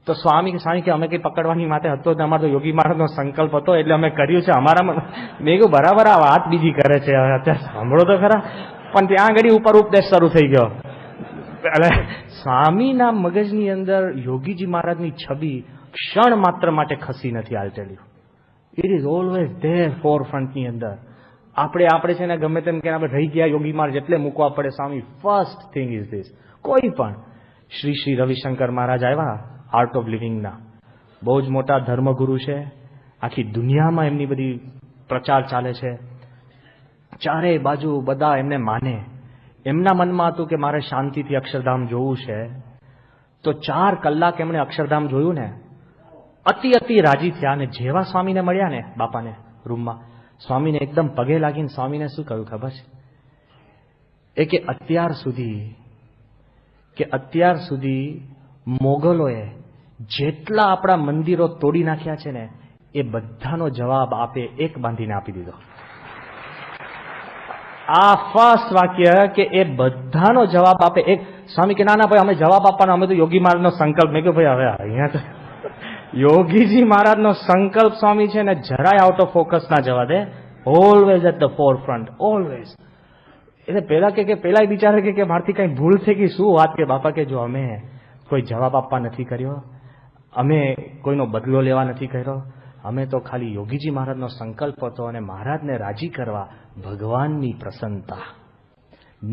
તો સ્વામી કે અમે કઈ પકડવાની માટે હતો જ, અમારો તો યોગી મહારાજનો સંકલ્પ હતો એટલે અમે કર્યું છે. અમારામાં મેં કહ્યું બરાબર, આ વાત બીજી કરે છે, અત્યારે સાંભળો તો ખરા. પણ ત્યાં આગળ ઉપર ઉપદેશ શરૂ થઈ ગયો. એટલે સ્વામીના મગજની અંદર યોગીજી મહારાજની છબી ક્ષણ માત્ર માટે ખસી નથી. આલ્ટેલ્યુ it is always there for ફ્રન્ટની અંદર. આપણે છે ને ગમે તેમ કે આપણે રહી ગયા યોગી મહારાજ એટલે મૂકવા પડે. સ્વામી ફર્સ્ટ થિંગ ઇઝ ધીસ. કોઈ પણ શ્રી રવિશંકર મહારાજ આવ્યા, આર્ટ ઓફ લિવિંગના બહુ જ મોટા ધર્મગુરુ છે. આખી દુનિયામાં એમની બધી પ્રચાર ચાલે છે. ચારેય બાજુ બધા એમને માને. એમના મનમાં હતું કે મારે શાંતિથી અક્ષરધામ જોવું છે. તો 4 કલાક એમણે અક્ષરધામ જોયું ને, અતિ રાજી થયા. અને જેવા સ્વામીને મળ્યા ને બાપાને રૂમમાં, સ્વામીને એકદમ પગે લાગીને સ્વામીને શું કહ્યું ખબર છે? એ કે અત્યાર સુધી મોગલોએ જેટલા આપણા મંદિરો તોડી નાખ્યા છે ને, એ બધાનો જવાબ આપે એક બાંધીને આપી દીધો. આ ફર્સ્ટ વાક્ય કે એ બધાનો જવાબ આપે એક. સ્વામી કે ના ભાઈ, અમે જવાબ આપવાનો, અમે તો યોગી મહારાજનો સંકલ્પ. મેં કહ્યું ભાઈ હવે અહીંયા તો યોગીજી મહારાજનો સંકલ્પ સ્વામી છે ને જરાય આઉટ ઓફ ફોકસ ના જવા દે. Always at the forefront, always. એટલે પેલા કે પેલા બિચારે કે મારથી કઈ ભૂલ થઈ ગઈ. શું વાત કે બાપા, કે જો અમે કોઈ જવાબ આપવા નથી કર્યો, અમે કોઈનો બદલો લેવા નથી કર્યો, અમે તો ખાલી યોગીજી મહારાજનો સંકલ્પ હતો અને મહારાજને રાજી કરવા, ભગવાનની પ્રસન્નતા.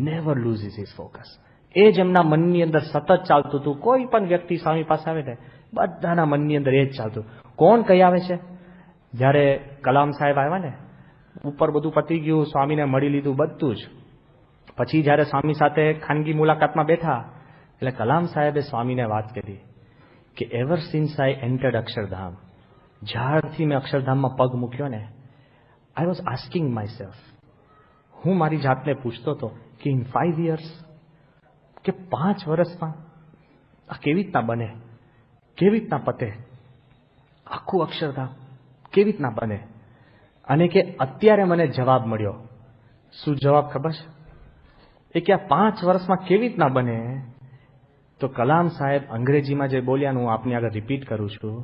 Never loses his focus. એ જ એમના મનની અંદર સતત ચાલતું હતું. કોઈ પણ વ્યક્તિ સ્વામી પાસે આવે ને, બધાના મનની અંદર એ જ ચાલતું. કોણ કહી આવે છે? જ્યારે કલામ સાહેબ આવ્યા ને, ઉપર બધું પતી ગયું, સ્વામીને મળી લીધું બધું જ. પછી જ્યારે સ્વામી સાથે ખાનગી મુલાકાતમાં બેઠા, એટલે કલામ સાહેબે સ્વામીને વાત કરી કે એવર સિન્સ આઈ એન્ટર્ડ અક્ષરધામ, જ્યારથી મેં અક્ષરધામમાં પગ મૂક્યો ને, I was asking my self, હું મારી જાતને પૂછતો હતો કે ઇન 5 years, કે 5 વર્ષમાં આ કેવી રીતના બને, કેવી રીતના પતે આખું અક્ષરધામ, કેવી રીતના બને? અને કે અત્યારે મને જવાબ મળ્યો. શું જવાબ ખબર છે? એ કે આ 5 વર્ષમાં કેવી રીતના બને? તો કલામ સાહેબ અંગ્રેજીમાં જે બોલ્યા હું આપની આગળ રિપીટ કરું છું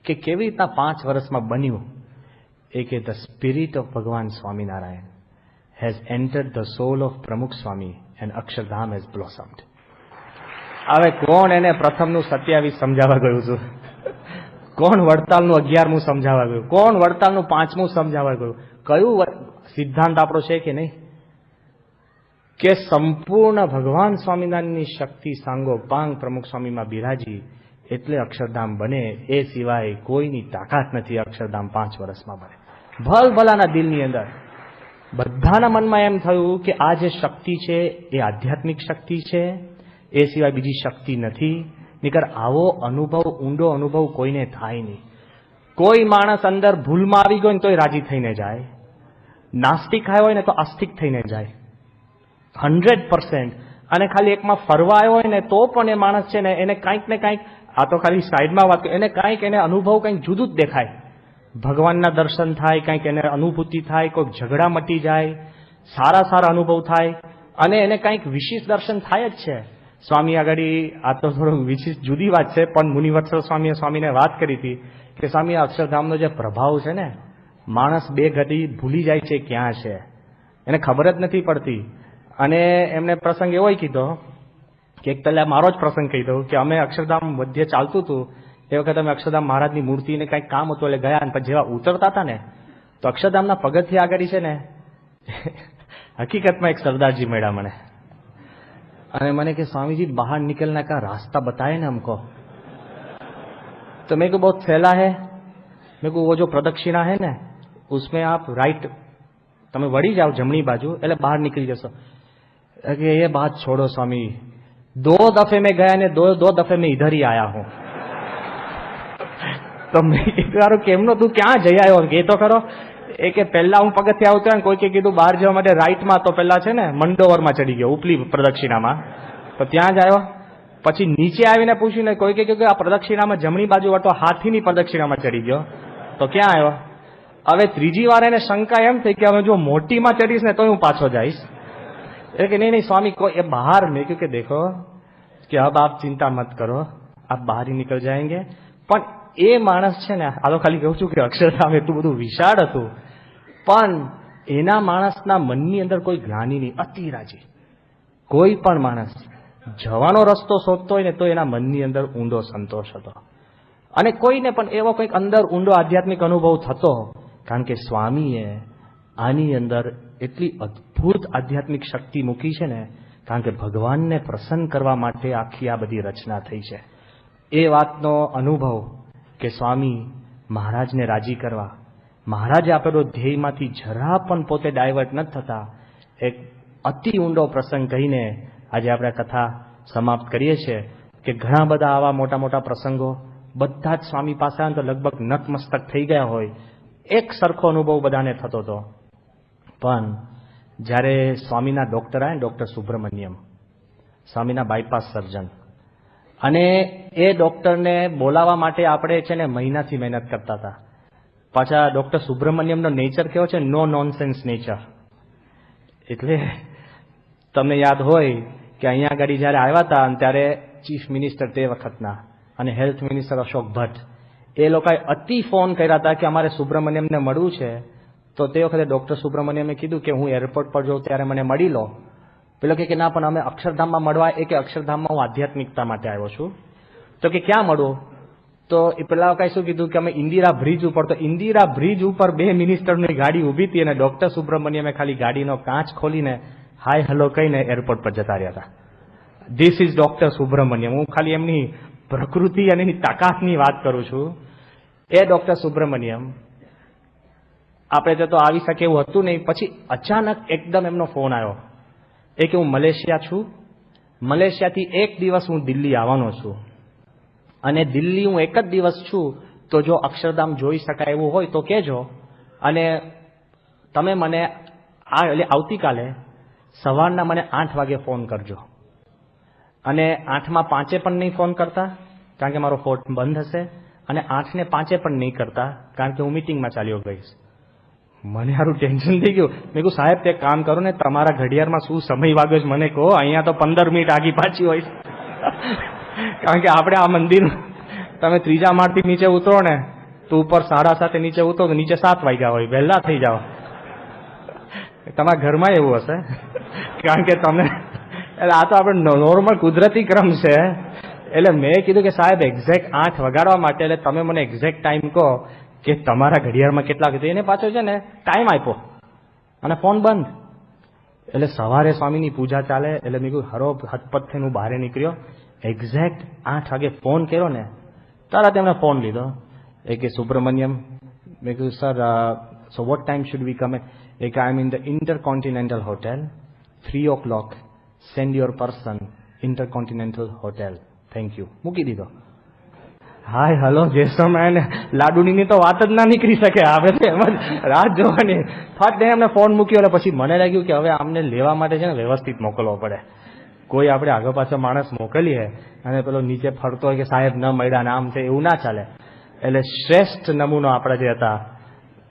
કે કેવી રીતના 5 વર્ષમાં બન્યું. એ કે ધ સ્પિરિટ ઓફ ભગવાન Swaminarayan has entered the solve of પ્રમુખ સ્વામી એન્ડ અક્ષરધામ હેઝ બ્લોસમ્ડ. હવે કોણ એને પ્રથમનું 27 સમજાવવા ગયું છું? કોણ વડતાલનું 11મું સમજાવવા ગયું? કોણ વડતાલનું 5મું સમજાવવા ગયું? કયું સિદ્ધાંત આપણો છે કે નહીં કે સંપૂર્ણ ભગવાન સ્વામિનારાયણની શક્તિ સાંગો પાંગ પ્રમુખ સ્વામીમાં બિરાજી એટલે અક્ષરધામ બને. એ સિવાય કોઈની તાકાત નથી અક્ષરધામ 5 વર્ષમાં બને. ભલભલાના દિલની અંદર બધાના મનમાં એમ થયું કે આ જે શક્તિ છે એ આધ્યાત્મિક શક્તિ છે, એ સિવાય બીજી શક્તિ નથી. નીકળ આવો અનુભવ, ઊંડો અનુભવ કોઈને થાય નહીં. કોઈ માણસ અંદર ભૂલમાં આવી ગયો ને તોય રાજી થઈને જાય. નાસ્તિક આવ્યો હોય ને તો આસ્તિક થઈને જાય 100%. અને ખાલી એકમાં ફરવા આવ્યો હોય ને તો પણ એ માણસ છે ને એને કાંઈક ને કાંઈક, આ તો ખાલી સાઈડમાં વાત, એને કાંઈક એને અનુભવ કંઈક જુદું જ દેખાય. ભગવાનના દર્શન થાય, કંઈક એને અનુભૂતિ થાય, કોઈક ઝઘડા મટી જાય, સારા અનુભવ થાય અને એને કંઈક વિશેષ દર્શન થાય જ છે. સ્વામી આગળ આ તો થોડું વિશેષ જુદી વાત છે, પણ મુનિવત્સલ સ્વામીએ સ્વામીને વાત કરી હતી કે સ્વામી અક્ષરધામનો જે પ્રભાવ છે ને, માણસ 2 ઘડી ભૂલી જાય છે ક્યાં છે, એને ખબર જ નથી પડતી. અને એમને પ્રસંગ એવો કીધો કે એક પહેલા મારો જ પ્રસંગ કહી દઉં કે અમે અક્ષરધામ મધ્ય ચાલતું હતું એ વખતે અમે અક્ષરધામ મહારાજની મૂર્તિને કંઈક કામ હતું એટલે ગયા, અને પછી જેવા ઉતરતા હતા ને તો અક્ષરધામના પગથિયા આગળ છે ને હકીકતમાં એક સરદારજી મળ્યા મને, અને મને કે स्वामी जी बाहर निकलने का रास्ता बताए ना हमको. तो मेरे को बहुत फैला है, मेरे को वो जो प्रदक्षिणा है ना उसमें आप राइट તમે વળી જાઓ જમણી બાજુ એટલે બહાર નીકળી જશો. કે એ બાત છોડો સ્વામી, 2 દફે મેં ગયા ને 2 દફે મેં ઇધર ही आया हूं. તો મેં કીધું કેમનો તું ક્યાં જઈ આવ્યો એ તો ખરો. એ કે પહેલા હું પગથિયા ઉતર્યા ને કોઈકે કીધું બહાર જવા માટે રાઈટમાં, તો પહેલા છે ને મંડોવરમાં ચડી ગયો ઉપલી પ્રદક્ષિણામાં, તો ત્યાં જ આવ્યો. પછી નીચે આવીને પૂછ્યું ને કોઈકે કીધું આ પ્રદક્ષિણામાં જમણી બાજુ વટો હાથીની પ્રદક્ષિણામાં ચડી ગયો, તો ક્યાં આવ્યો. હવે ત્રીજી વાર એને શંકા એમ થઈ કે હવે જો મોટીમાં ચડીશ ને તો હું પાછો જઈશ. એટલે કે નહીં સ્વામી કોઈ એ બહાર. મેં કહ્યું કે દેખો કે અબ આપ ચિંતા મત કરો, આપ બહાર ही निकल जाएंगे. પણ એ માણસ છે ને, આ તો ખાલી કહું છું કે અક્ષરધામ એટલું બધું વિશાળ હતું, પણ એના માણસના મનની અંદર કોઈ જ્ઞાની નહીં, અતિ રાજી. કોઈ પણ માણસ જવાનો રસ્તો શોધતો હોય ને તો એના મનની અંદર ઊંડો સંતોષ હતો. અને કોઈને પણ એવો કંઈક અંદર ઊંડો આધ્યાત્મિક અનુભવ થતો, કારણ કે સ્વામીએ આની અંદર એટલી અદ્ભુત આધ્યાત્મિક શક્તિ મૂકી છે ને, કારણ કે ભગવાનને પ્રસન્ન કરવા માટે આખી આ બધી રચના થઈ છે. એ વાતનો અનુભવ કે સ્વામી મહારાજને રાજી કરવા, મહારાજે આપેલો ધ્યેયમાંથી જરા પણ પોતે ડાયવર્ટ નથી થતા, એક અતિ ઊંડો પ્રસંગ કહીને આજે આપણે કથા સમાપ્ત કરીએ છીએ. કે ઘણા બધા આવા મોટા મોટા પ્રસંગો બધા જ સ્વામી પાસે આવે તો લગભગ નતમસ્તક થઈ ગયા હોય, એક સરખો અનુભવ બધાને થતો હતો. પણ જ્યારે સ્વામીના ડોક્ટર આવ્યા, ડોક્ટર સુબ્રમણ્યમ, સ્વામીના બાયપાસ સર્જન, અને એ ડોક્ટરને બોલાવવા માટે આપણે છે ને મહિનાથી મહેનત કરતા હતા. પાછા ડોક્ટર સુબ્રમણ્યમનો નેચર કેવો છે, નો નોનસેન્સ નેચર. એટલે તમને યાદ હોય કે અહીંયા આગળ જયારે આવ્યા હતા ત્યારે ચીફ મિનિસ્ટર તે વખતના અને હેલ્થ મિનિસ્ટર અશોક ભટ્ટ, એ લોકોએ અતિ ફોન કર્યા હતા કે અમારે સુબ્રમણ્યમને મળવું છે. તો તે વખતે ડોક્ટર સુબ્રમણ્યમે કીધું કે હું એરપોર્ટ પર જાઉં ત્યારે મને મળી લો. પેલો કે ના પણ અમે અક્ષરધામમાં મળવા, એ કે અક્ષરધામમાં હું આધ્યાત્મિકતા માટે આવ્યો છું. તો કે ક્યાં મળું? તો એ પેલા કઈ શું કીધું કે અમે ઇન્દિરા બ્રિજ ઉપર. તો ઇન્દિરા બ્રિજ ઉપર 2 મિનિસ્ટરની ગાડી ઉભી હતી અને ડોક્ટર સુબ્રમણ્યમે ખાલી ગાડીનો કાચ ખોલીને હાય હેલો કહીને એરપોર્ટ પર જતા રહ્યા હતા. This is doctor Subramaniam. હું ખાલી એમની પ્રકૃતિ અને એની તાકાતની વાત કરું છું. એ ડોક્ટર સુબ્રમણ્યમ આપણે તો આવી શકે એવું હતું નહીં. પછી અચાનક એકદમ એમનો ફોન આવ્યો એ કે હું મલેશિયા છું, મલેશિયાથી 1 દિવસ હું દિલ્હી આવવાનો છું, અને દિલ્હી હું 1 જ દિવસ છું, તો જો અક્ષરધામ જોઈ શકાય એવું હોય તો કહેજો, અને તમે મને એટલે આવતીકાલે સવારના મને 8 વાગે ફોન કરજો. અને 8:05 પણ નહીં ફોન કરતા કારણ કે મારો ફોન બંધ હશે, અને 8:05 પણ નહીં કરતા કારણ કે હું મીટિંગમાં ચાલ્યો ગઈશ. મને સારું ટેન્શન થઈ ગયું. મેં કહ્યું સાહેબ તે કામ કરો ને, તમારા ઘડિયાળમાં શું સમય વાગ્યો છે મને કહો, અહીંયા તો 15 મિનિટ આગી પાછી હોય. કારણ કે આપણે આ મંદિર તમે 3જા માળથી નીચે ઉતરો ને તો ઉપર 7:30 નીચે ઉતરો તો નીચે 7 વાગ્યા હોય, વહેલા થઈ જાઓ. તમારા ઘરમાં એવું હશે કારણ કે તમને એટલે આ તો આપણે નોર્મલ કુદરતી ક્રમ છે. એટલે મેં કીધું કે સાહેબ એક્ઝેક્ટ 8 વગાડવા માટે, એટલે તમે મને એક્ઝેક્ટ ટાઈમ કહો કે તમારા ઘડિયાળમાં કેટલા કીધું. એને પાછો છે ને ટાઈમ આપ્યો અને ફોન બંધ. એટલે સવારે સ્વામીની પૂજા ચાલે એટલે મેં કીધું હરો હતપત થઈને હું બહાર નીકળ્યો. એક્ઝેક્ટ 8 વાગે ફોન કર્યો ને તરત એમને ફોન લીધો. એ કે સુબ્રમણ્યમ. મેં કીધું sir so what time should we come? એ કે I am in the InterContinental hotel, 3 o'clock send your person InterContinental hotel, thank you. મૂકી દીધો. હાય હલો જે સમય લાડુની તો વાત જ ના નીકળી શકે. આપણે તો એમ જ રાત જોવાની. ફટ એમને ફોન મૂક્યો એટલે પછી મને લાગ્યું કે હવે આમને લેવા માટે છે ને વ્યવસ્થિત મોકલવો પડે. કોઈ આપણે આગળ પાછળ માણસ મોકલીએ અને પેલો નીચે ફરતો હોય કે સાહેબ ન મળ્યા ને આમ છે, એવું ના ચાલે. એટલે શ્રેષ્ઠ નમૂનો આપણા જે હતા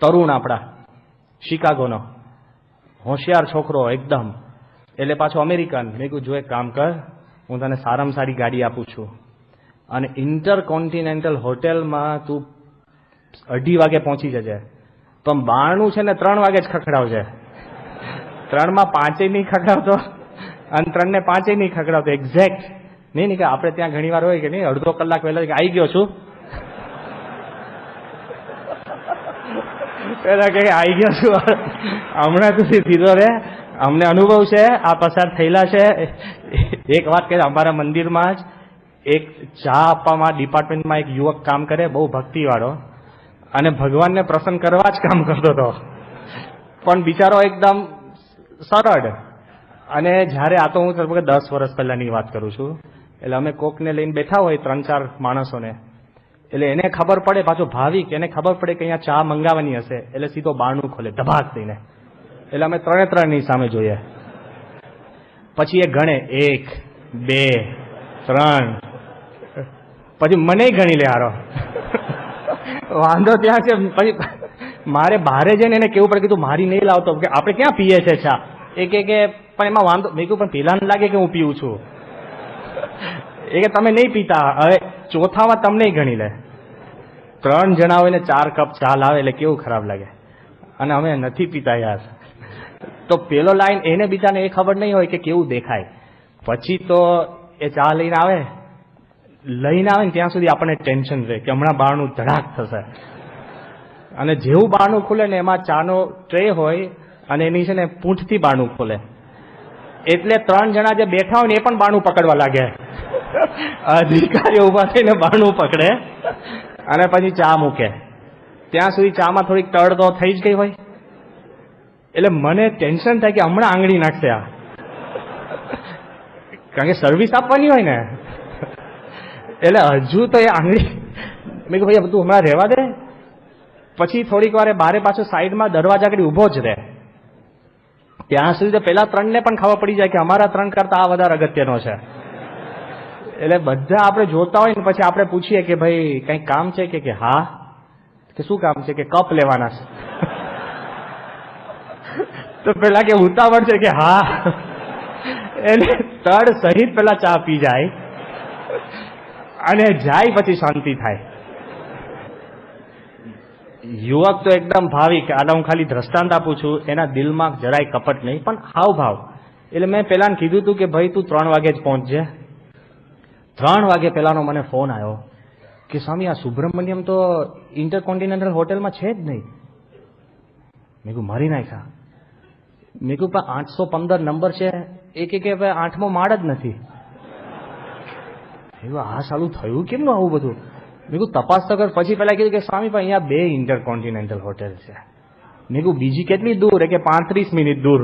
તરુણ, આપણા શિકાગોનો હોશિયાર છોકરો એકદમ, એટલે પાછો અમેરિકન. મેં કીધું જો એક કામ કર, હું તને સારામાં સારી ગાડી આપું છું અને ઇન્ટરકોન્ટિનેન્ટલ હોટેલમાં તું 2:30 વાગે પહોંચી જજે. પણ બારણું છે ને 3 વાગે જ ખખડાવજે. 3:05 નહીં ખખડાવતો અને 3:05 નહીં ખખડાવતો. એક્ઝેક્ટ નહીં કે આપણે ત્યાં ઘણી વાર હોય કે નહીં અડધો કલાક વહેલા કે આવી ગયો છું, પેલા કે આવી ગયો છું, હમણાં તું સીધો રે, અમને અનુભવ છે આ પસાર થયેલા છે. એક વાત કે અમારા મંદિરમાં જ એક ચા આપવામાં ડિપાર્ટમેન્ટમાં એક યુવક કામ કરે, બહુ ભક્તિવાળો, અને ભગવાનને પ્રસન્ન કરવા જ કામ કરતો હતો. પણ બિચારો એકદમ સરળ. અને જ્યારે આ તો હું 10 વર્ષ પહેલાની વાત કરું છું. એટલે અમે કોકને લઈને બેઠા હોય 3-4 માણસોને, એટલે એને ખબર પડે, પાછો ભાવિક, એને ખબર પડે કે અહીંયા ચા મંગાવવાની હશે, એટલે સીધો બારણું ખોલે ધબાક દઈને. એટલે અમે 3 ની સામે જોઈએ. પછી એ ગણે 1, 2, 3, પછી મને ગણી લે હારો. વાંધો ત્યાં છે. પછી મારે બહારે જઈને એને કેવું પડે કે તું મારી નહીં લાવતો, કે આપણે ક્યાં પીએ છે ચા. એ કે પણ એમાં વાંધો, મેં કહ્યું પણ પેલાને લાગે કે હું પીવું છું. એ કે તમે નહીં પીતા. હવે ચોથામાં તમને ગણી લે. 3 જણા હોય ને 4 કપ ચા લાવે એટલે કેવું ખરાબ લાગે. અને અમે નથી પીતા યાર. તો પેલો લાઈન એને બીજાને એ ખબર નહીં હોય કે કેવું દેખાય. પછી તો એ ચા લઈને આવે ને ત્યાં સુધી આપણને ટેન્શન રહે કે હમણાં બારણું ધડાક થશે. અને જેવું બારણું ખુલે ને એમાં ચાનો ટ્રે હોય અને એની છે ને પૂંઠથી બારણું ખોલે. એટલે 3 જણા જે બેઠા હોય ને એ પણ બારણું પકડવા લાગે. અધિકારીઓ ઉભા થઈને બારણું પકડે અને પછી ચા મૂકે. ત્યાં સુધી ચામાં થોડીક તળ તો થઈ જ ગઈ હોય. એટલે મને ટેન્શન થાય કે હમણાં આંગળી નાખશે આ, કારણ કે સર્વિસ આપવાની હોય ને. એટલે હજુ તો એ આંગળી, મેં કહ્યું ભાઈ બધું હમણાં રહેવા દે. પછી થોડીક વાર બારે પાછો સાઈડમાં દરવાજા આગળ ઉભો જ રહે. ત્યાં સુધી તો પેલા 3 ને પણ ખબર પડી જાય કે અમારા 3 કરતા આ વધારે અગત્યનો છે. એટલે બધા આપણે જોતા હોય ને પછી આપણે પૂછીએ કે ભાઈ કંઈક કામ છે કે હા, કે શું કામ છે, કે કપ લેવાના છે. તો પેલા કે ઉતાવળ છે કે હા. એટલે તડ સહિત પેલા ચા પી જાય અને જાય પછી શાંતિ થાય. યુવક તો એકદમ ભાવિક. આને હું ખાલી દ્રષ્ટાંત આપું છું, એના દિલમાં જરાય કપટ નહીં, પણ હાવભાવ. એટલે મેં પેલાને કીધું હતું કે ભાઈ તું 3 વાગે જ પહોંચજે. 3 વાગે પેલાનો મને ફોન આવ્યો કે સ્વામી આ સુબ્રમણ્યમ તો ઇન્ટરકોન્ટિનેન્ટલ હોટેલમાં છે જ નહીં. મેં કહ્યું મારી નાખ્યા. મેં કહ્યું પણ 815 નંબર છે. એ કે ભાઈ 8મો માળ જ નથી. આ સાલું થયું કેમનું આવું બધું? મેં કહ્યું તપાસ તો કર. પછી પેલા કીધું કે સ્વામી પણ અહીંયા 2 ઇન્ટરકોન્ટિનેન્ટલ હોટેલ છે. મેં કહ્યું બીજી કેટલી દૂર? કે 35 મિનિટ દૂર.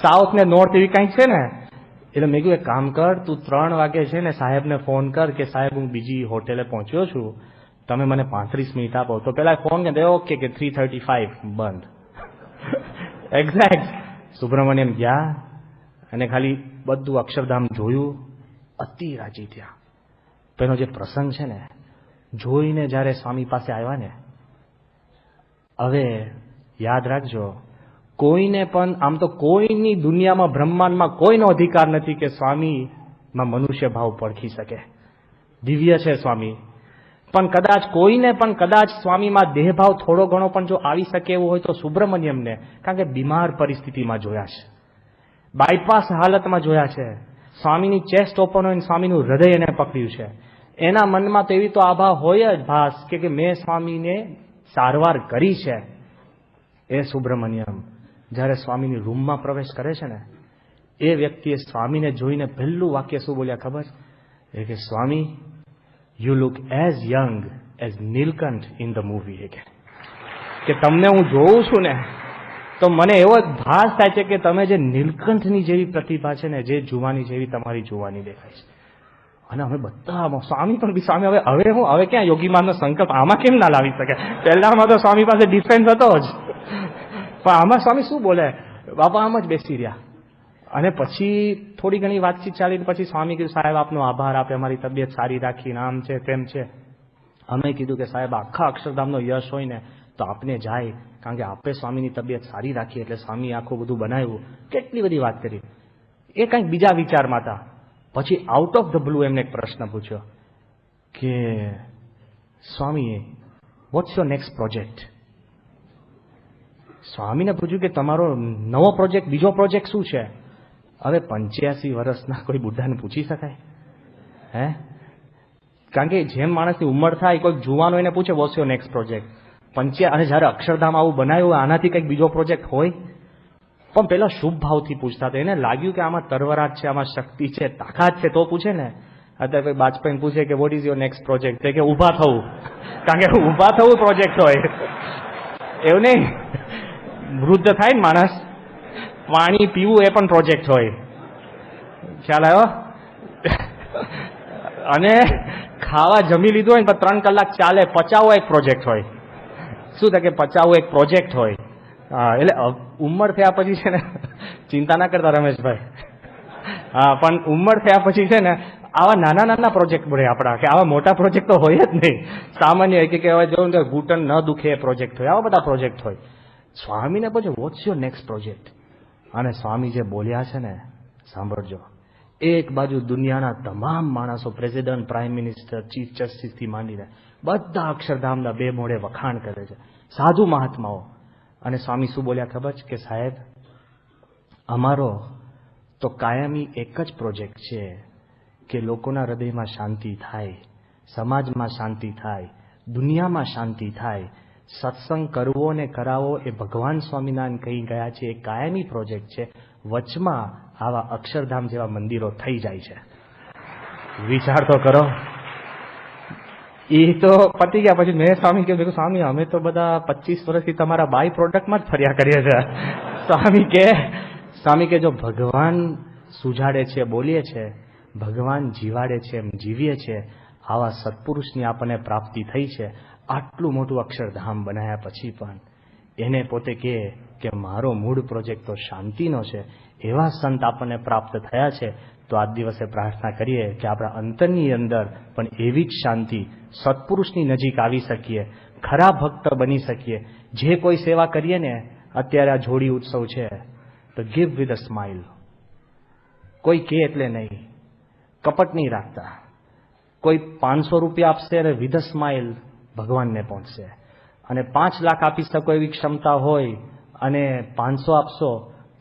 સાઉથ ને નોર્થ એવી કંઈક છે ને. એટલે મેં કહ્યું એક કામ કર, તું 3 વાગે છે ને સાહેબને ફોન કર કે સાહેબ હું બીજી હોટેલે પહોંચ્યો છું, તમે મને 35 મિનિટ આપો. તો પેલા ફોન કે ઓકે કે 3:35 બંધ. એક્ઝેક્ટ. સુબ્રમણ્યમ ગયા અને ખાલી બધું અક્ષરધામ જોયું, અતિ રાજી થયા. પેલો જે પ્રસંગ છે ને જોઈને જ્યારે સ્વામી પાસે આવ્યા ને, હવે યાદ રાખજો, કોઈને પણ આમ તો કોઈની દુનિયામાં બ્રહ્માંડમાં કોઈનો અધિકાર નથી કે સ્વામીમાં મનુષ્ય ભાવ પડખી શકે. દિવ્ય છે સ્વામી. પણ કદાચ કોઈને પણ કદાચ સ્વામીમાં દેહભાવ થોડો ઘણો પણ જો આવી શકે એવું હોય તો સુબ્રમણ્યમને, કારણ કે બીમાર પરિસ્થિતિમાં જોયા છે, બાયપાસ હાલતમાં જોયા છે. સ્વામીની ચેસ્ટ ઓપન હોય, સ્વામીનું હૃદય એને પકડ્યું છે. એના મનમાં તો એવી તો આભા હોય જ ભાસ કે મેં સ્વામીને સારવાર કરી છે. એ સુબ્રમણ્યમ જ્યારે સ્વામીની રૂમમાં પ્રવેશ કરે છે ને, એ વ્યક્તિએ સ્વામીને જોઈને પહેલું વાક્ય શું બોલ્યા ખબર? એ કે Swami you look as young as Neelkanth in the movie. કે તમને હું જોઉં છું ને તો મને એવો ભાસ થાય છે કે તમે જે નીલકંઠની જેવી પ્રતિભા છે ને, જે જુવાની જેવી તમારી જુવાની દેખાય છે. અને અમે બધા સ્વામી પણ સ્વામી હવે ક્યાં યોગીમાનનો સંકલ્પ આમાં કેમ ના લાવી શકે? પહેલામાં તો સ્વામી પાસે ડિફેન્સ હતો જ, પણ આમાં સ્વામી શું બોલે? બાપા આમ જ બેસી રહ્યા. અને પછી થોડી ઘણી વાતચીત ચાલી. પછી સ્વામી કીધું સાહેબ આપનો આભાર, આપે અમારી તબિયત સારી રાખી, આમ છે તેમ છે. અમે કીધું કે સાહેબ આખા અક્ષરધામનો યશ હોય ને તો આપને જાય, કારણ કે આપે સ્વામીની તબિયત સારી રાખી એટલે સ્વામી આખું બધું બનાવ્યું. કેટલી બધી વાત કરી. એ કંઈક બીજા વિચારમાં હતા. પછી આઉટ ઓફ ધ બ્લુ એમને એક પ્રશ્ન પૂછ્યો કે સ્વામી વોટ્સ યોર નેક્સ્ટ પ્રોજેક્ટ? સ્વામીને પૂછ્યું કે તમારો નવો પ્રોજેક્ટ, બીજો પ્રોજેક્ટ શું છે? હવે 85 વર્ષના કોઈ બુઢાને પૂછી શકાય? હે? કારણ કે જેમ માણસની ઉંમર થાય, કોઈ જુવાનો એને પૂછે વોટ્સ યોર નેક્સ્ટ પ્રોજેક્ટ? અને જયારે અક્ષરધામ આવું બનાવ્યું, આનાથી કંઈક બીજો પ્રોજેક્ટ હોય? પણ પેલા શુભ ભાવથી પૂછતા હતા. એને લાગ્યું કે આમાં તરવરાટ છે, આમાં શક્તિ છે, તાકાત છે તો પૂછે ને. અત્યારે કોઈ બાજપેયી પૂછે કે what is your next project? કે ઊભા થવું, કારણ કે ઊભા થવું પ્રોજેક્ટ હોય એવું નહીં. વૃદ્ધ થાય ને માણસ, પાણી પીવું એ પણ પ્રોજેક્ટ હોય, ખ્યાલ આવ્યો? અને ખાવા જમી લીધું હોય ને 3 કલાક ચાલે, પચાવવો એક પ્રોજેક્ટ હોય. શું થાય કે પચાવવો એક પ્રોજેક્ટ હોય. એટલે ઉંમર થયા પછી છે ને, ચિંતા ના કરતા રમેશભાઈ, હા, પણ ઉંમર થયા પછી છે ને આવા નાના નાના પ્રોજેક્ટ મળે આપણા, કે આવા મોટા પ્રોજેક્ટ તો હોય જ નહીં. સામાન્ય કે હવે જોયું ને ઘૂંટણ ન દુખે એ પ્રોજેક્ટ હોય, આવા બધા પ્રોજેક્ટ હોય. સ્વામીને પૂછો વોટ્સ યોર નેક્સ્ટ પ્રોજેક્ટ? અને સ્વામી જે બોલ્યા છે ને, સાંભળજો. એક બાજુ દુનિયાના તમામ માણસો, પ્રેસિડન્ટ, પ્રાઇમ મિનિસ્ટર, ચીફ જસ્ટિસથી માંડીને બધા અક્ષરધામના 2 મોઢે વખાણ કરે છે, સાધુ મહાત્માઓ. અને સ્વામી શું બોલ્યા ખબર છે? કે સાહેબ, અમારો તો કાયમી એક જ પ્રોજેક્ટ છે કે લોકોના હૃદયમાં શાંતિ થાય, સમાજમાં શાંતિ થાય, દુનિયામાં શાંતિ થાય. સત્સંગ કરવો ને કરાવો એ ભગવાન સ્વામિનારાયણ કહી ગયા છે, એ કાયમી પ્રોજેક્ટ છે. વચમાં આવા અક્ષરધામ જેવા મંદિરો થઈ જાય છે. વિચાર તો કરો. એ તો પતી ગયા. પછી મેં સ્વામી કહ્યું, સ્વામી અમે તો બધા 25 વર્ષથી તમારા બાય પ્રોડક્ટમાં જ ફર્યા કરીએ છીએ. સ્વામી કે જો ભગવાન સુજાડે છે, બોલીએ છે, ભગવાન જીવાડે છે, એમ જીવીએ છે, આવા સત્પુરુષની આપણને પ્રાપ્તિ થઈ છે. આટલું મોટું અક્ષરધામ બનાવ્યા પછી પણ એને પોતે કહે કે મારો મૂળ પ્રોજેક્ટ તો શાંતિનો છે. એવા સંત આપણને પ્રાપ્ત થયા છે. તો આજ દિવસે પ્રાર્થના કરીએ કે આપણા અંતરની અંદર પણ એવી જ શાંતિ, સત્પુરુષની નજીક આવી શકીએ, ખરા ભક્ત બની શકીએ. જે કોઈ સેવા કરીએ ને, અત્યારે આ જોડી ઉત્સવ છે, તો ગીવ વિથ અ સ્માઇલ. કોઈ કે એટલે નહીં, કપટ નહીં રાખતા. કોઈ 500 રૂપિયા આપશે અને વિથ અ સ્માઇલ ભગવાનને પહોંચશે. અને 5 લાખ આપી શકો એવી ક્ષમતા હોય અને 500 આપશો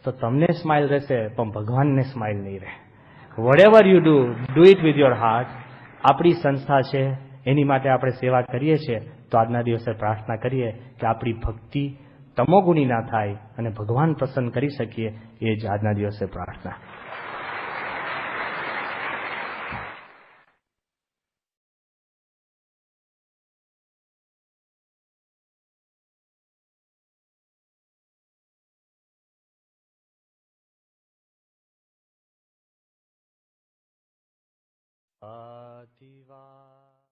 તો તમને સ્માઇલ રહેશે, પણ ભગવાનને સ્માઇલ નહીં રહે. What you do it with your heart. આપણી સંસ્થા છે, એની માટે આપણે સેવા કરીએ છીએ. તો આજના દિવસે પ્રાર્થના કરીએ કે આપણી ભક્તિ તમોગુણી ના થાય અને ભગવાન પ્રસન્ન કરી શકીએ. એ જ આજના દિવસે પ્રાર્થના. અતિવા